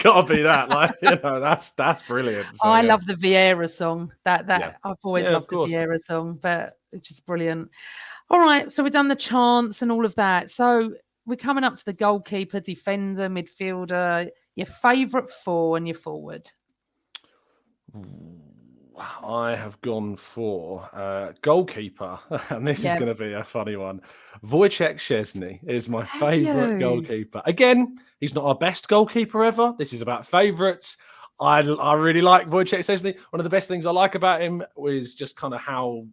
got to be that. That's brilliant. So, I love the Vieira song. That I've always loved the Vieira song, but it's just brilliant. All right, so we've done the chants and all of that. So we're coming up to the goalkeeper, defender, midfielder, your favourite 4 and your forward. I have gone for goalkeeper, and this is going to be a funny one. Wojciech Szczesny is my favourite goalkeeper. Again, he's not our best goalkeeper ever. This is about favourites. I really like Wojciech Szczesny. One of the best things I like about him is just kind of how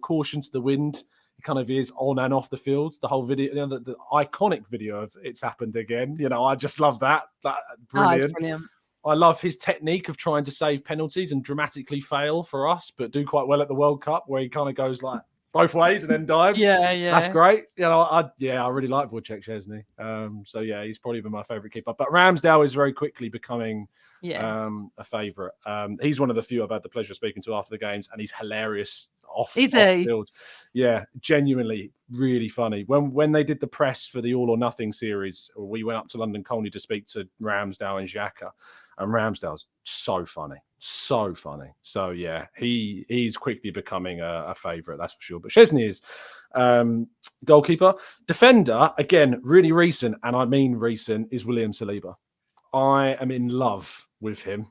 caution to the wind he kind of is on and off the field. The whole video, you know, the iconic video of "It's Happened Again." You know, I just love that. Brilliant. Oh, it's brilliant. I love his technique of trying to save penalties and dramatically fail for us, but do quite well at the World Cup, where he kind of goes like both ways and then dives. Yeah. That's great. You know, I really like Wojciech Szczesny. So yeah, he's probably been my favourite keeper. But Ramsdale is very quickly becoming a favourite. He's one of the few I've had the pleasure of speaking to after the games, and he's hilarious off field. Yeah, genuinely really funny. When they did the press for the All or Nothing series, we went up to London Colney to speak to Ramsdale and Jacka. And Ramsdale's so funny. So yeah, he's quickly becoming a favourite, that's for sure. But Szczesny is goalkeeper. Defender, again, really recent, and I mean recent, is William Saliba. I am in love with him.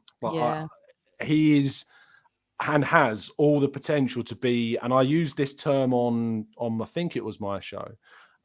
He is and has all the potential to be, and I used this term on I think it was my show,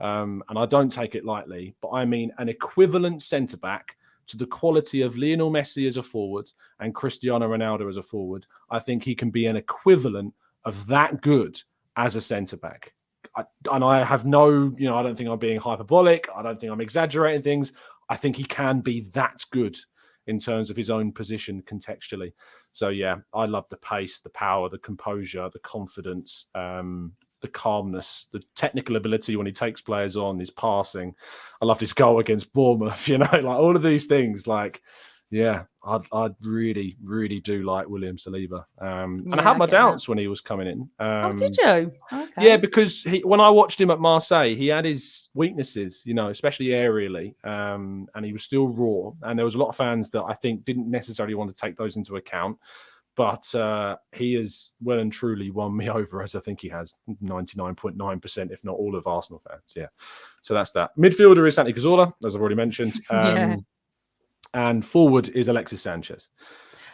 and I don't take it lightly, but I mean an equivalent centre-back to the quality of Lionel Messi as a forward and Cristiano Ronaldo as a forward. I think he can be an equivalent of that good as a centre-back. I have no, I don't think I'm being hyperbolic. I don't think I'm exaggerating things. I think he can be that good in terms of his own position contextually. So yeah, I love the pace, the power, the composure, the confidence, the calmness, the technical ability when he takes players on, his passing. I love his goal against Bournemouth, like all of these things. Like, yeah, I really, really do like William Saliba. And I had my doubts when he was coming in. Did you? Okay. Yeah, because when I watched him at Marseille, he had his weaknesses, especially aerially, and he was still raw. And there was a lot of fans that I think didn't necessarily want to take those into account. But he has well and truly won me over, as I think he has 99.9%, if not all of Arsenal fans. Yeah. So that's that. Midfielder is Santi Cazorla, as I've already mentioned. And forward is Alexis Sanchez.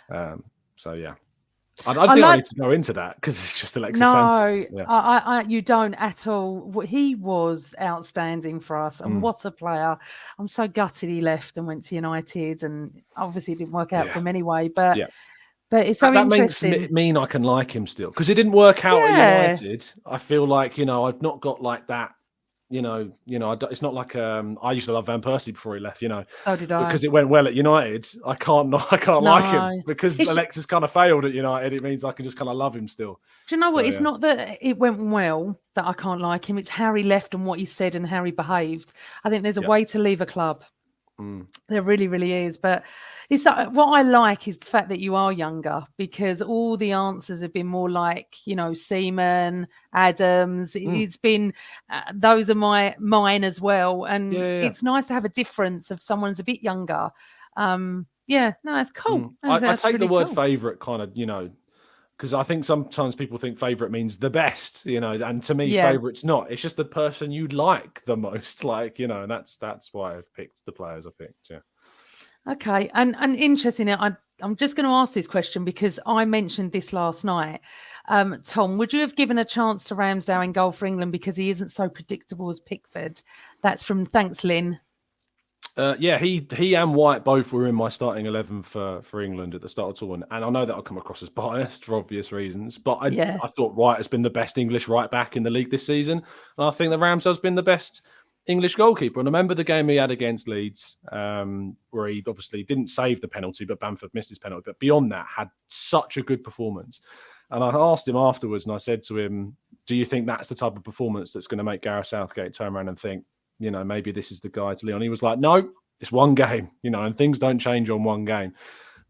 So, yeah. I don't think I need to go into that because it's just Alexis Sanchez. No, you don't at all. He was outstanding for us. And what a player. I'm so gutted he left and went to United. And obviously it didn't work out for him anyway. But... Yeah. But it's so interesting. That makes I can like him still because it didn't work out at United. I feel like I've not got like that. It's not like I used to love Van Persie before he left. So did I. Because it went well at United. I can't like him because Alexis kind of failed at United. It means I can just kind of love him still. Do you know what? It's not that it went well that I can't like him. It's how he left and what he said and how he behaved. I think there's a way to leave a club. There really, really is. But it's what I like is the fact that you are younger because all the answers have been more like, Seaman, Adams. It's been, those are mine as well. And it's nice to have a difference of someone's a bit younger. It's cool. I take the word favourite kind of, because I think sometimes people think favourite means the best, and to me, favourite's not. It's just the person you'd like the most, and that's why I've picked the players I picked. Yeah. Okay, and interesting. I'm just going to ask this question because I mentioned this last night. Tom, would you have given a chance to Ramsdale in goal for England because he isn't so predictable as Pickford? That's from Thanks, Lynn. He and White both were in my starting 11 for England at the start of the tournament, and I know that I'll come across as biased for obvious reasons, but I thought White has been the best English right back in the league this season, and I think that Ramsdale's been the best English goalkeeper. And I remember the game he had against Leeds, where he obviously didn't save the penalty, but Bamford missed his penalty. But beyond that, had such a good performance. And I asked him afterwards, and I said to him, "Do you think that's the type of performance that's going to make Gareth Southgate turn around and think, maybe this is the guy to Leon?" He was like, "No, it's one game, and things don't change on one game."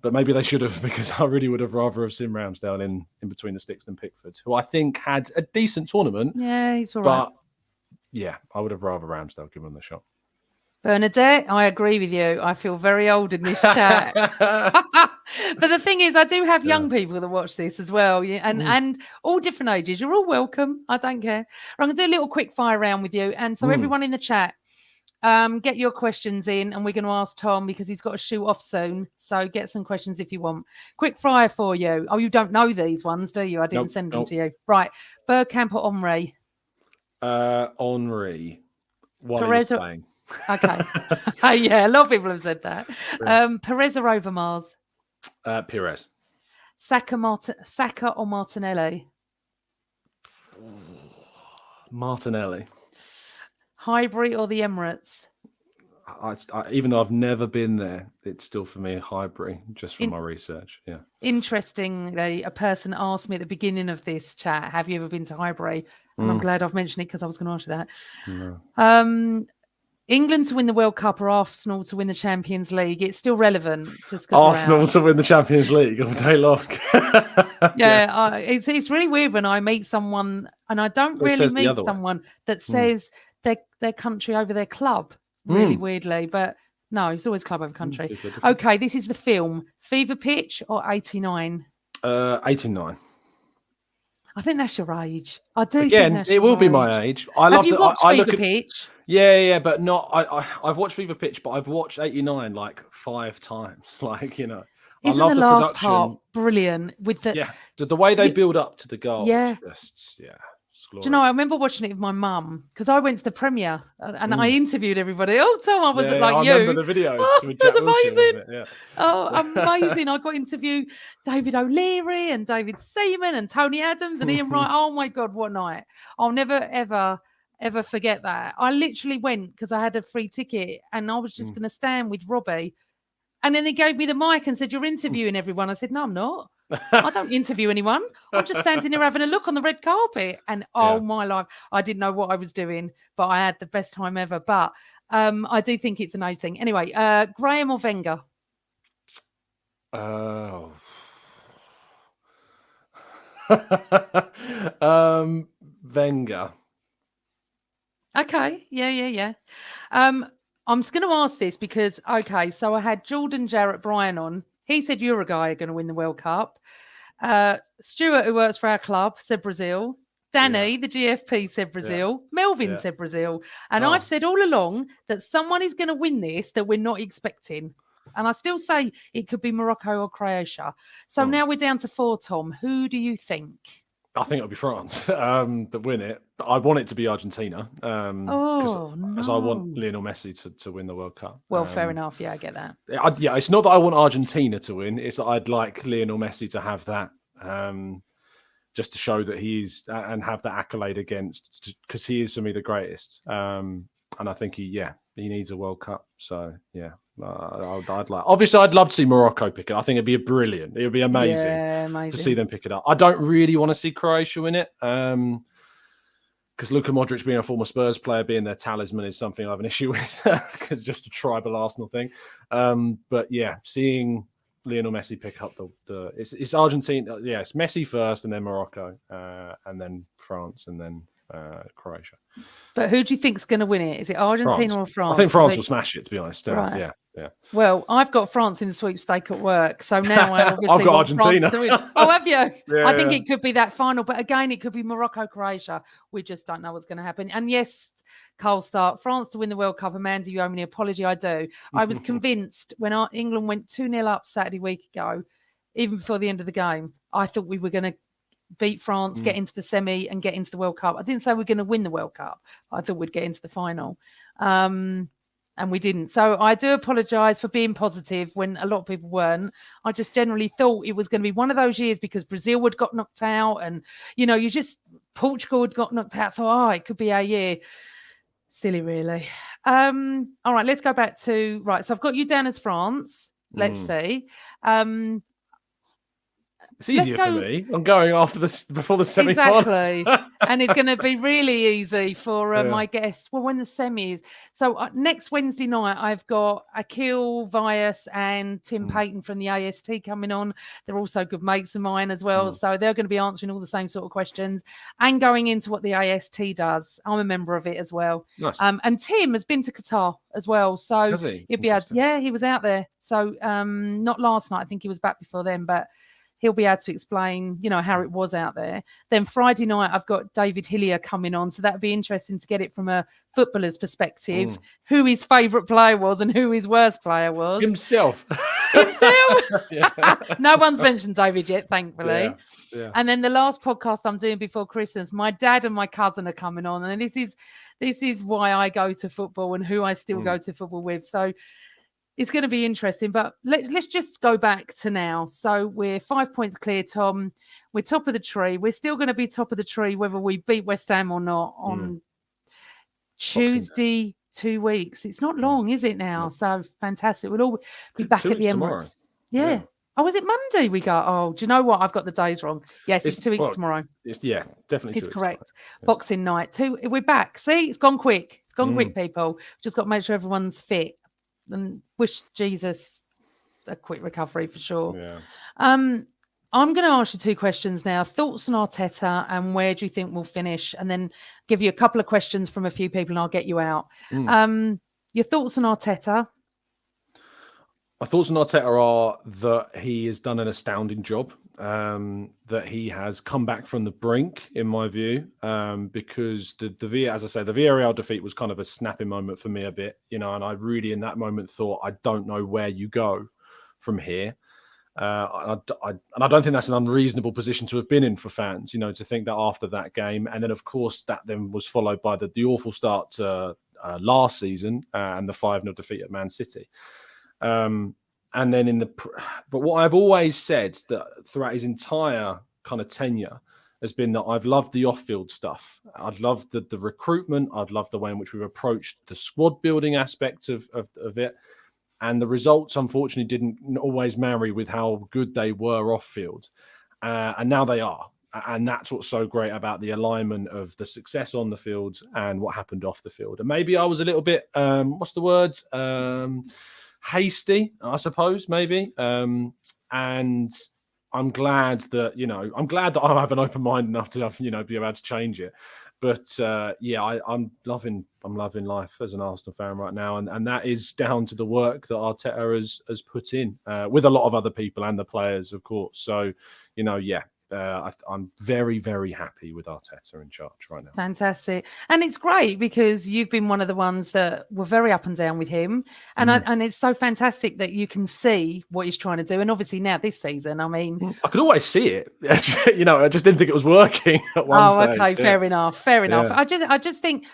But maybe they should have, because I really would have rather have seen Ramsdale in between the sticks than Pickford, who I think had a decent tournament. Yeah, he's all right. But yeah, I would have rather Ramsdale given him the shot. Bernadette, I agree with you. I feel very old in this chat. But the thing is, I do have young people that watch this as well, and all different ages. You're all welcome. I don't care. I'm going to do a little quick fire round with you. And so everyone in the chat, Get your questions in, and we're going to ask Tom because he's got to shoot off soon. So get some questions if you want. Quick fire for you. Oh, you don't know these ones, do you? I didn't send them to you. Right. Bergkamp or Henry? Henry. While Perez he was playing. Okay. Yeah, a lot of people have said that. Perez or Overmars? Perez. Saka or Martinelli? Martinelli. Highbury or the Emirates? Even though I've never been there, it's still for me Highbury, just from my research. Yeah. Interestingly, a person asked me at the beginning of this chat, have you ever been to Highbury? And I'm glad I've mentioned it because I was going to ask you that. No. England to win the World Cup or Arsenal to win the Champions League? It's still relevant. Arsenal to win the Champions League all day long. It's really weird when I meet someone, and I don't really meet someone that says their country over their club. Really weirdly, but no, it's always club over country. Okay, this is the film. Fever Pitch or 89? 89. I think that's your age. I do. Again, it will be my age. Have you watched Fever Pitch? Yeah, but not. I've watched Fever Pitch, but I've watched 89 like 5 times. Like, you know, isn't I love the the last production. part brilliant with the way they build up to the goal? Yeah. Do you know, I remember watching it with my mum because I went to the premiere and I interviewed everybody. Oh, Tom, I wasn't like you. I remember the videos. It was amazing. Oh, amazing. I got to interview David O'Leary and David Seaman and Tony Adams and Ian Wright. Oh, my God, what night. I'll never, ever forget that. I literally went because I had a free ticket and I was just going to stand with Robbie. And then they gave me the mic and said, you're interviewing everyone. I said, no, I'm not. I don't interview anyone. I'm just standing here having a look on the red carpet. And my life, I didn't know what I was doing, but I had the best time ever. But I do think it's an 18. Anyway, Graham or Wenger? Wenger. Okay. Yeah. I'm just going to ask this because, so I had Jordan Jarrett Bryan on. He said Uruguay are going to win the World Cup. Stuart, who works for our club, said Brazil. Danny, the GFP, said Brazil. Melvin said Brazil. And I've said all along that someone is going to win this that we're not expecting. And I still say it could be Morocco or Croatia. So now we're down to 4, Tom. Who do you think? I think it'll be France that win it. But I want it to be Argentina because I want Lionel Messi to win the World Cup. Well, fair enough. Yeah, I get that. It's not that I want Argentina to win. It's that I'd like Lionel Messi to have that just to show that he's and have that accolade against because he is for me the greatest. And I think he needs a World Cup. So, yeah. I'd love to see Morocco pick it. I think it'd be brilliant. It would be amazing to see them pick it up. I don't really want to see Croatia win it because Luka Modric being a former Spurs player, being their talisman is something I have an issue with because just a tribal Arsenal thing. But yeah, seeing Lionel Messi pick up it's Argentina. Yeah, it's Messi first and then Morocco and then France and then Croatia. But who do you think's going to win it? Is it Argentina or France? I think France will smash it, to be honest. Right. Yeah. Well, I've got France in the sweepstake at work, so now I obviously I've got Argentina. Oh, have you? I think yeah. it could be that final, but again, it could be Morocco, Croatia. We just don't know what's going to happen. And yes, Carl Stark, France to win the World Cup. Amanda, you owe me an apology. I do. I was convinced when England went 2-0 up Saturday week ago, even before the end of the game, I thought we were going to beat France, get into the semi and get into the World Cup. I didn't say we're going to win the World Cup. I thought we'd get into the final. And we didn't. So I do apologise for being positive when a lot of people weren't. I just generally thought it was going to be one of those years because Brazil had got knocked out and, Portugal had got knocked out. So, it could be our year. Silly, really. All right, let's go back to, so I've got you down as France. Let's see. It's easier for me. I'm going before the semi-final. Exactly. And it's going to be really easy for my guests. Well, when the semi is. So next Wednesday night, I've got Akil Vyas and Tim Payton from the AST coming on. They're also good mates of mine as well. So they're going to be answering all the same sort of questions and going into what the AST does. I'm a member of it as well. Nice. And Tim has been to Qatar as well. So has he? he was out there. So not last night. I think he was back before then, but he'll be able to explain, how it was out there. Then Friday night, I've got David Hillier coming on. So that'd be interesting to get it from a footballer's perspective, who his favourite player was and who his worst player was. Himself. No one's mentioned David yet, thankfully. Yeah. And then the last podcast I'm doing before Christmas, my dad and my cousin are coming on. And this is why I go to football and who I still go to football with. So it's going to be interesting. But let's just go back to now. So we're 5 points clear, Tom. We're top of the tree. We're still going to be top of the tree whether we beat West Ham or not on Tuesday, 2 weeks. It's not long, is it now? So fantastic. We'll all be back at the Emirates. Yeah. Oh, is it Monday we go? Oh, do you know what? I've got the days wrong. Yes, it's 2 weeks tomorrow. Definitely. It's correct. Boxing night. We're back. See, it's gone quick. It's gone quick, people. Just got to make sure everyone's fit and wish Jesus a quick recovery for sure. Yeah. I'm going to ask you 2 questions now. Thoughts on Arteta and where do you think we'll finish? And then give you a couple of questions from a few people and I'll get you out. Your thoughts on Arteta? My thoughts on Arteta are that he has done an astounding job, that he has come back from the brink, in my view, because the Villarreal defeat was kind of a snapping moment for me a bit, and I really in that moment thought, I don't know where you go from here. And I don't think that's an unreasonable position to have been in for fans, to think that after that game. And then, of course, that then was followed by the awful start to last season and the 5-0 defeat at Man City. And then but what I've always said that throughout his entire kind of tenure has been that I've loved the off-field stuff. I've loved the recruitment. I've loved the way in which we've approached the squad building aspect of it. And the results, unfortunately, didn't always marry with how good they were off-field. And now they are. And that's what's so great about the alignment of the success on the field and what happened off the field. And maybe I was a little bit, hasty, I suppose, maybe. And I'm glad that I have an open mind enough to, be able to change it. But I'm loving life as an Arsenal fan right now, and that is down to the work that Arteta has put in with a lot of other people and the players, of course. So, I'm very, very happy with Arteta in charge right now. Fantastic. And it's great because you've been one of the ones that were very up and down with him. And and it's so fantastic that you can see what he's trying to do. And obviously now this season, I could always see it. I just didn't think it was working at one stage. Okay. Fair enough. I just think,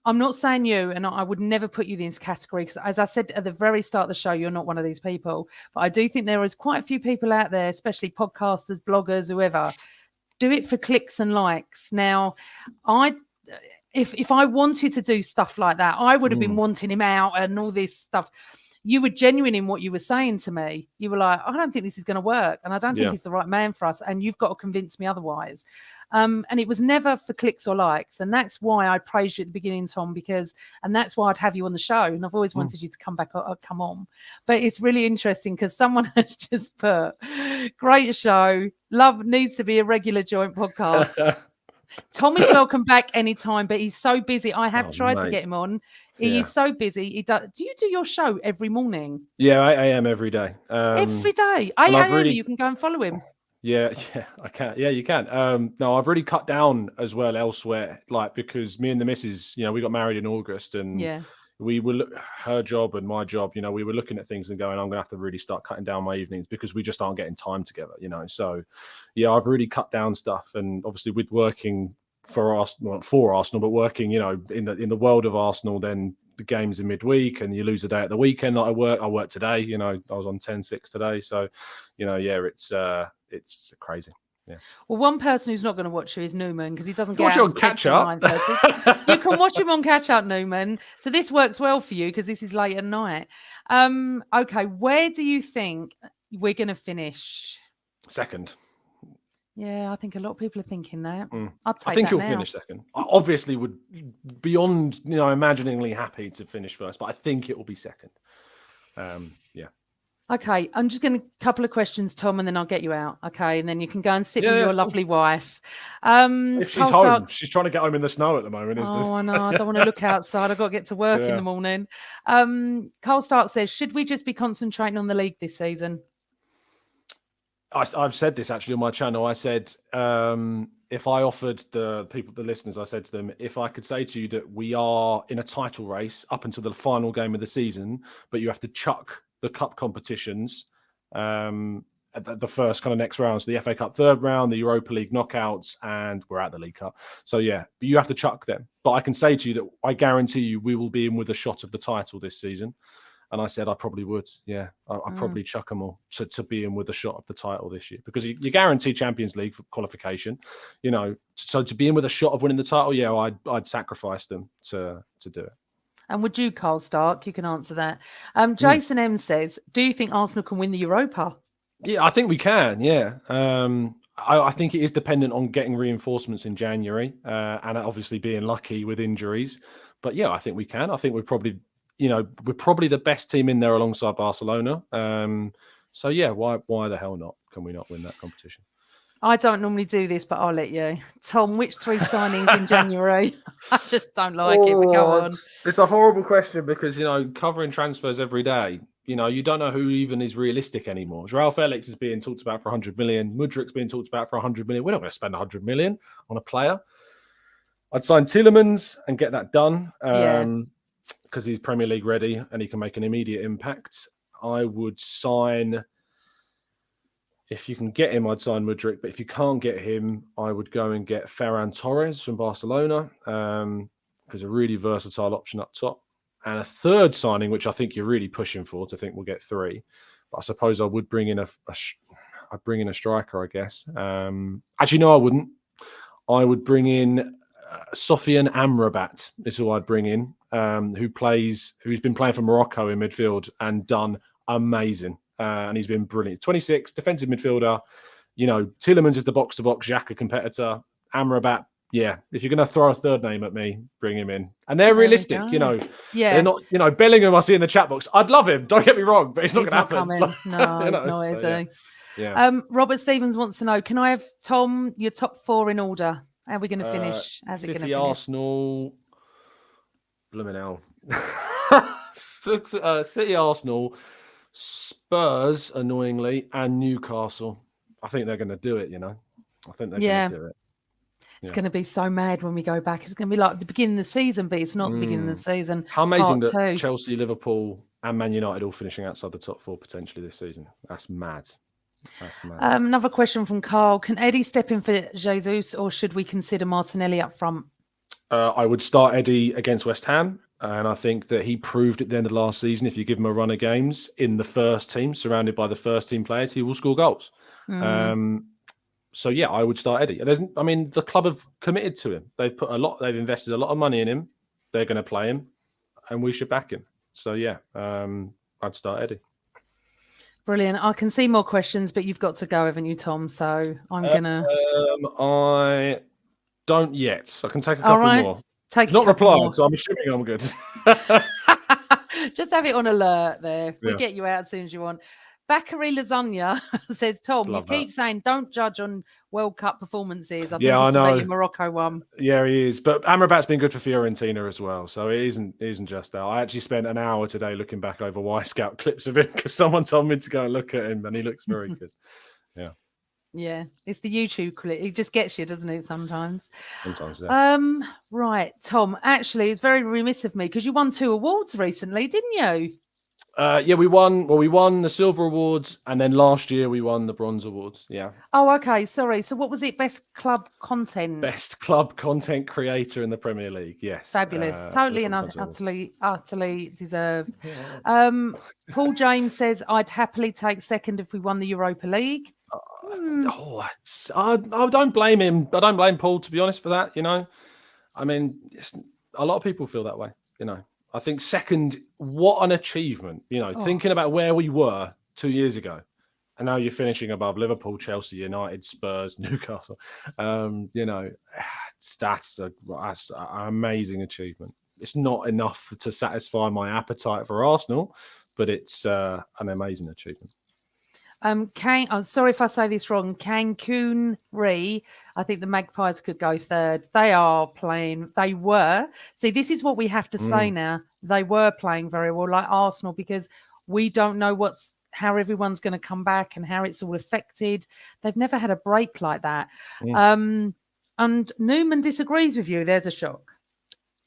I'm not saying you, and I would never put you in this category because, as I said at the very start of the show, you're not one of these people. But I do think there is quite a few people out there, especially podcasters, bloggers, whoever, do it for clicks and likes. Now, if I wanted to do stuff like that, I would have been wanting him out and all this stuff. You were genuine in what you were saying to me. You were like, I don't think this is going to work. And I don't think he's the right man for us. And you've got to convince me otherwise. And it was never for clicks or likes. And that's why I praised you at the beginning, Tom, and that's why I'd have you on the show. And I've always wanted you to come on. But it's really interesting because someone has just put, great show. Love needs to be a regular joint podcast. Tom is welcome back anytime, but he's so busy. I have tried to get him on. He is so busy. He does. Do you do your show every morning? Yeah, 8 a.m. every day. Every day, 8 a.m. You can go and follow him. Yeah, I can. Yeah, you can. No, I've really cut down as well elsewhere, because me and the missus, we got married in August, and we were her job and my job. We were looking at things and going, I'm going to have to really start cutting down my evenings because we just aren't getting time together. So, I've really cut down stuff, and obviously with working for Arsenal, but working, in the world of Arsenal, then the games in midweek and you lose a day at the weekend. I work today. I was on 10-6 today, so it's crazy. Yeah. Well, one person who's not going to watch you is Newman because he doesn't get out on catch up. You can watch him on catch up, Newman. So this works well for you because this is late at night. Okay, where do you think we're going to finish? Second. Yeah, I think a lot of people are thinking that. I think he'll finish second. I obviously would beyond, imaginingly happy to finish first, but I think it will be second. Okay, I'm just going to couple of questions, Tom, and then I'll get you out. Okay, and then you can go and sit with your lovely wife. If she's home, she's trying to get home in the snow at the moment. I know. I don't want to look outside. I've got to get to work in the morning. Carl Stark says, should we just be concentrating on the league this season? I've said this actually on my channel. I said, if I offered the listeners, I said to them, if I could say to you that we are in a title race up until the final game of the season, but you have to chuck the cup competitions at the first kind of next round. So the FA Cup third round, the Europa League knockouts, and we're at the League Cup. So yeah, but you have to chuck them. But I can say to you that I guarantee you we will be in with a shot of the title this season. And I said I probably would. Yeah, I'd probably chuck them all to be in with a shot of the title this year, because you guarantee Champions League for qualification, you know. So to be in with a shot of winning the title, yeah, I'd sacrifice them to do it. And would you, Carl Stark? You can answer that. Jason M says, do you think Arsenal can win the Europa? Yeah, I think we can. Yeah. I think it is dependent on getting reinforcements in January and obviously being lucky with injuries. But yeah, I think we can. I think we're probably the best team in there alongside Barcelona. So yeah, why the hell not? Can we not win that competition? I don't normally do this, but I'll let you. Tom, which 3 signings in January? I just don't like it, but go on. It's a horrible question because, covering transfers every day, you don't know who even is realistic anymore. Joao Felix is being talked about for 100 million. Mudrik's being talked about for 100 million. We're not going to spend 100 million on a player. I'd sign Tielemans and get that done because he's Premier League ready and he can make an immediate impact. I would sign... If you can get him, I'd sign Mudryk. But if you can't get him, I would go and get Ferran Torres from Barcelona because a really versatile option up top. And a third signing, which I think you're really pushing for, to think we'll get 3. But I suppose I would bring in I'd bring in a striker, I guess. Actually, no, I wouldn't. I would bring in Sofian Amrabat is who I'd bring in, who's been playing for Morocco in midfield and done amazing. And he's been brilliant. 26, defensive midfielder. Tielemans is the box-to-box Jacka competitor. Amrabat, yeah. If you're going to throw a third name at me, bring him in. And they're realistic, Yeah. They're not, Bellingham I see in the chat box. I'd love him. Don't get me wrong, but it's not going to happen. No, it's not, is he? Yeah. Robert Stevens wants to know, can I have, Tom, your top 4 in order? How are we going to finish? City, Arsenal, blooming hell. City, Arsenal, Spurs, annoyingly, and Newcastle. I think they're going to do it, I think they're going to do it. It's going to be so mad when we go back. It's going to be like the beginning of the season, but it's not the beginning of the season. How amazing that Chelsea, Liverpool, and Man United all finishing outside the top 4 potentially this season. That's mad. Another question from Carl. Can Eddie step in for Jesus, or should we consider Martinelli up front? I would start Eddie against West Ham. And I think that he proved at the end of last season, if you give him a run of games in the first team, surrounded by the first team players, he will score goals. So yeah, I would start Eddie. The club have committed to him. They've invested a lot of money in him. They're going to play him, and we should back him. So yeah, I'd start Eddie. Brilliant. I can see more questions, but you've got to go, haven't you, Tom? So I'm gonna. I don't yet. I can take a couple more. It's not replied, so I'm assuming I'm good. Just have it on alert there. We'll get you out as soon as you want. Bakary Lasagna says, Tom, you keep saying don't judge on World Cup performances. I think I know. Your Morocco one. Yeah, he is. But Amrabat's been good for Fiorentina as well. So it isn't just that. I actually spent an hour today looking back over Y-Scout clips of him because someone told me to go and look at him and he looks very good. Yeah. Yeah, it's the YouTube clip. It just gets you, doesn't it, sometimes? Sometimes, yeah. Right, Tom, actually, it's very remiss of me because you won 2 awards recently, didn't you? Yeah, we won the Silver Awards and then last year we won the Bronze Awards. Yeah. Oh, okay. Sorry. So what was it? Best Club Content? Best Club Content Creator in the Premier League. Yes. Fabulous. Totally and utterly deserved. Paul James says, I'd happily take second if we won the Europa League. I don't blame him. I don't blame Paul, to be honest, for that. A lot of people feel that way. I think second, what an achievement. Thinking about where we were 2 years ago, and now you're finishing above Liverpool, Chelsea, United, Spurs, Newcastle. That's an amazing achievement. It's not enough to satisfy my appetite for Arsenal, but it's an amazing achievement. I'm sorry if I say this wrong. Cancun Re. I think the Magpies could go third. They were. See, this is what we have to say now. They were playing very well, like Arsenal, because we don't know what's how everyone's going to come back and how it's all affected. They've never had a break like that. And Newman disagrees with you. There's a shock.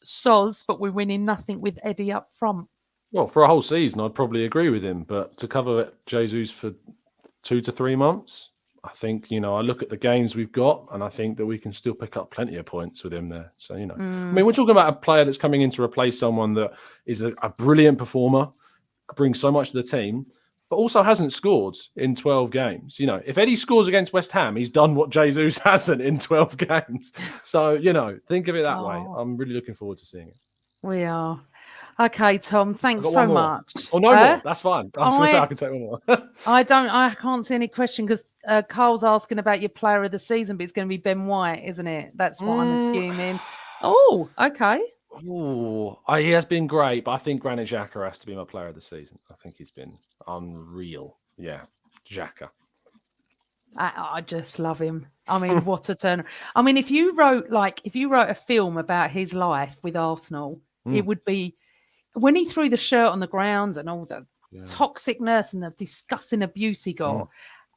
Soz, but we're winning nothing with Eddie up front. Well, for a whole season, I'd probably agree with him. But to cover Jesus for 2 to 3 months, I think, I look at the games we've got and I think that we can still pick up plenty of points with him there. So, I mean, we're talking about a player that's coming in to replace someone that is a brilliant performer, brings so much to the team, but also hasn't scored in 12 games. If Eddie scores against West Ham, he's done what Jesus hasn't in 12 games. So, think of it that way. I'm really looking forward to seeing it. We are. Okay, Tom, thanks so much. Oh, no more. That's fine. I was going to say I can take one more. I can't see any question because Carl's asking about your player of the season, but it's going to be Ben White, isn't it? That's what I'm assuming. Oh, okay. Oh, he has been great, but I think Granit Jacka has to be my player of the season. I think he's been unreal. Yeah, Jacka. I just love him. I mean, what a turn! I mean, if you wrote a film about his life with Arsenal, it would be when he threw the shirt on the ground and all the toxicness and the disgusting abuse he got.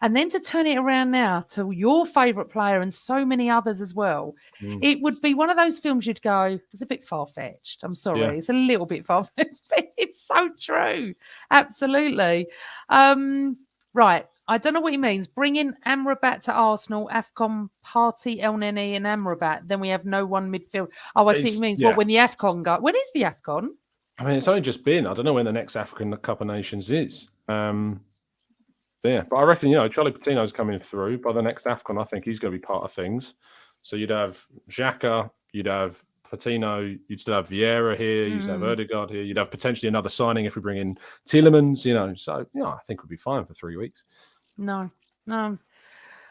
And then to turn it around now to your favourite player and so many others as well, it would be one of those films you'd go, it's a bit far-fetched. I'm sorry. It's a little bit far-fetched, but it's so true. Absolutely. Right. I don't know what he means. Bringing Amrabat to Arsenal, AFCON, Party, El Neni and Amrabat. Then we have no one midfield. Oh, I see what he means. What, when the AFCON go? When is the AFCON? I mean, it's only just been. I don't know when the next African Cup of Nations is. Yeah, but I reckon, Charlie Patino's coming through by the next AFCON. I think he's going to be part of things. So you'd have Jacka, you'd have Patino, you'd still have Vieira here, you'd have Ødegaard here, you'd have potentially another signing if we bring in Tielemans, So, I think we'll be fine for 3 weeks. No.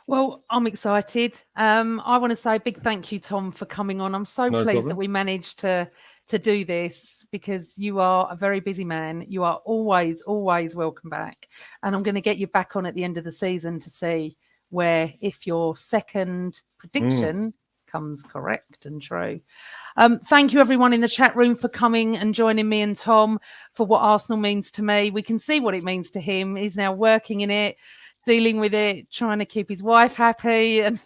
Well, I'm excited. I want to say a big thank you, Tom, for coming on. I'm so pleased that we managed to do this because you are a very busy man. You are always, always welcome back. And I'm going to get you back on at the end of the season to see if your second prediction comes correct and true. Thank you, everyone in the chat room, for coming and joining me and Tom for what Arsenal means to me. We can see what it means to him. He's now working in it, dealing with it, trying to keep his wife happy and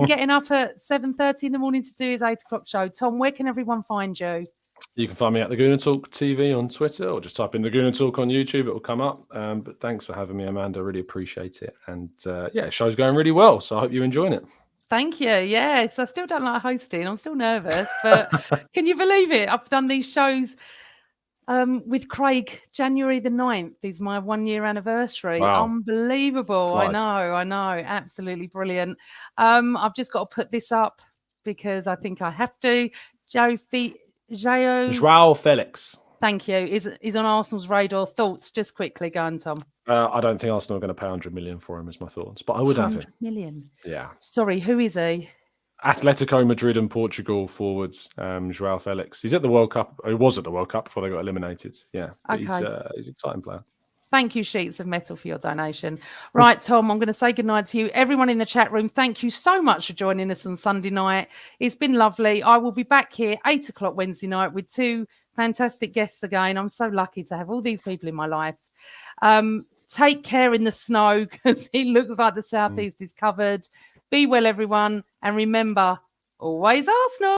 getting up at 7:30 in the morning to do his 8 o'clock show. Tom, where can everyone find you? You can find me at the Gooner Talk TV on Twitter or just type in the Gooner Talk on YouTube. It will come up. But thanks for having me, Amanda. I really appreciate it. And the show's going really well. So I hope you're enjoying it. Thank you. Yes, I still don't like hosting. I'm still nervous, but can you believe it? I've done these shows with Craig. January the 9th is my 1 year anniversary. Wow. Unbelievable. Nice. I know. Absolutely brilliant. I've just got to put this up because I think I have to. João Felix. Thank you. Is on Arsenal's radar. Thoughts just quickly. Go on, Tom. I don't think Arsenal are going to pay 100 million for him, is my thoughts. But I would have him. 100 million? Yeah. Sorry, who is he? Atletico Madrid and Portugal forwards, João Felix. He's at the World Cup. He was at the World Cup before they got eliminated. Yeah. Okay. He's an exciting player. Thank you, Sheets of Metal, for your donation. Right, Tom, I'm going to say goodnight to you. Everyone in the chat room, thank you so much for joining us on Sunday night. It's been lovely. I will be back here 8 o'clock Wednesday night with 2 fantastic guests again. I'm so lucky to have all these people in my life. Take care in the snow because it looks like the southeast is covered. Be well, everyone. And remember, always Arsenal.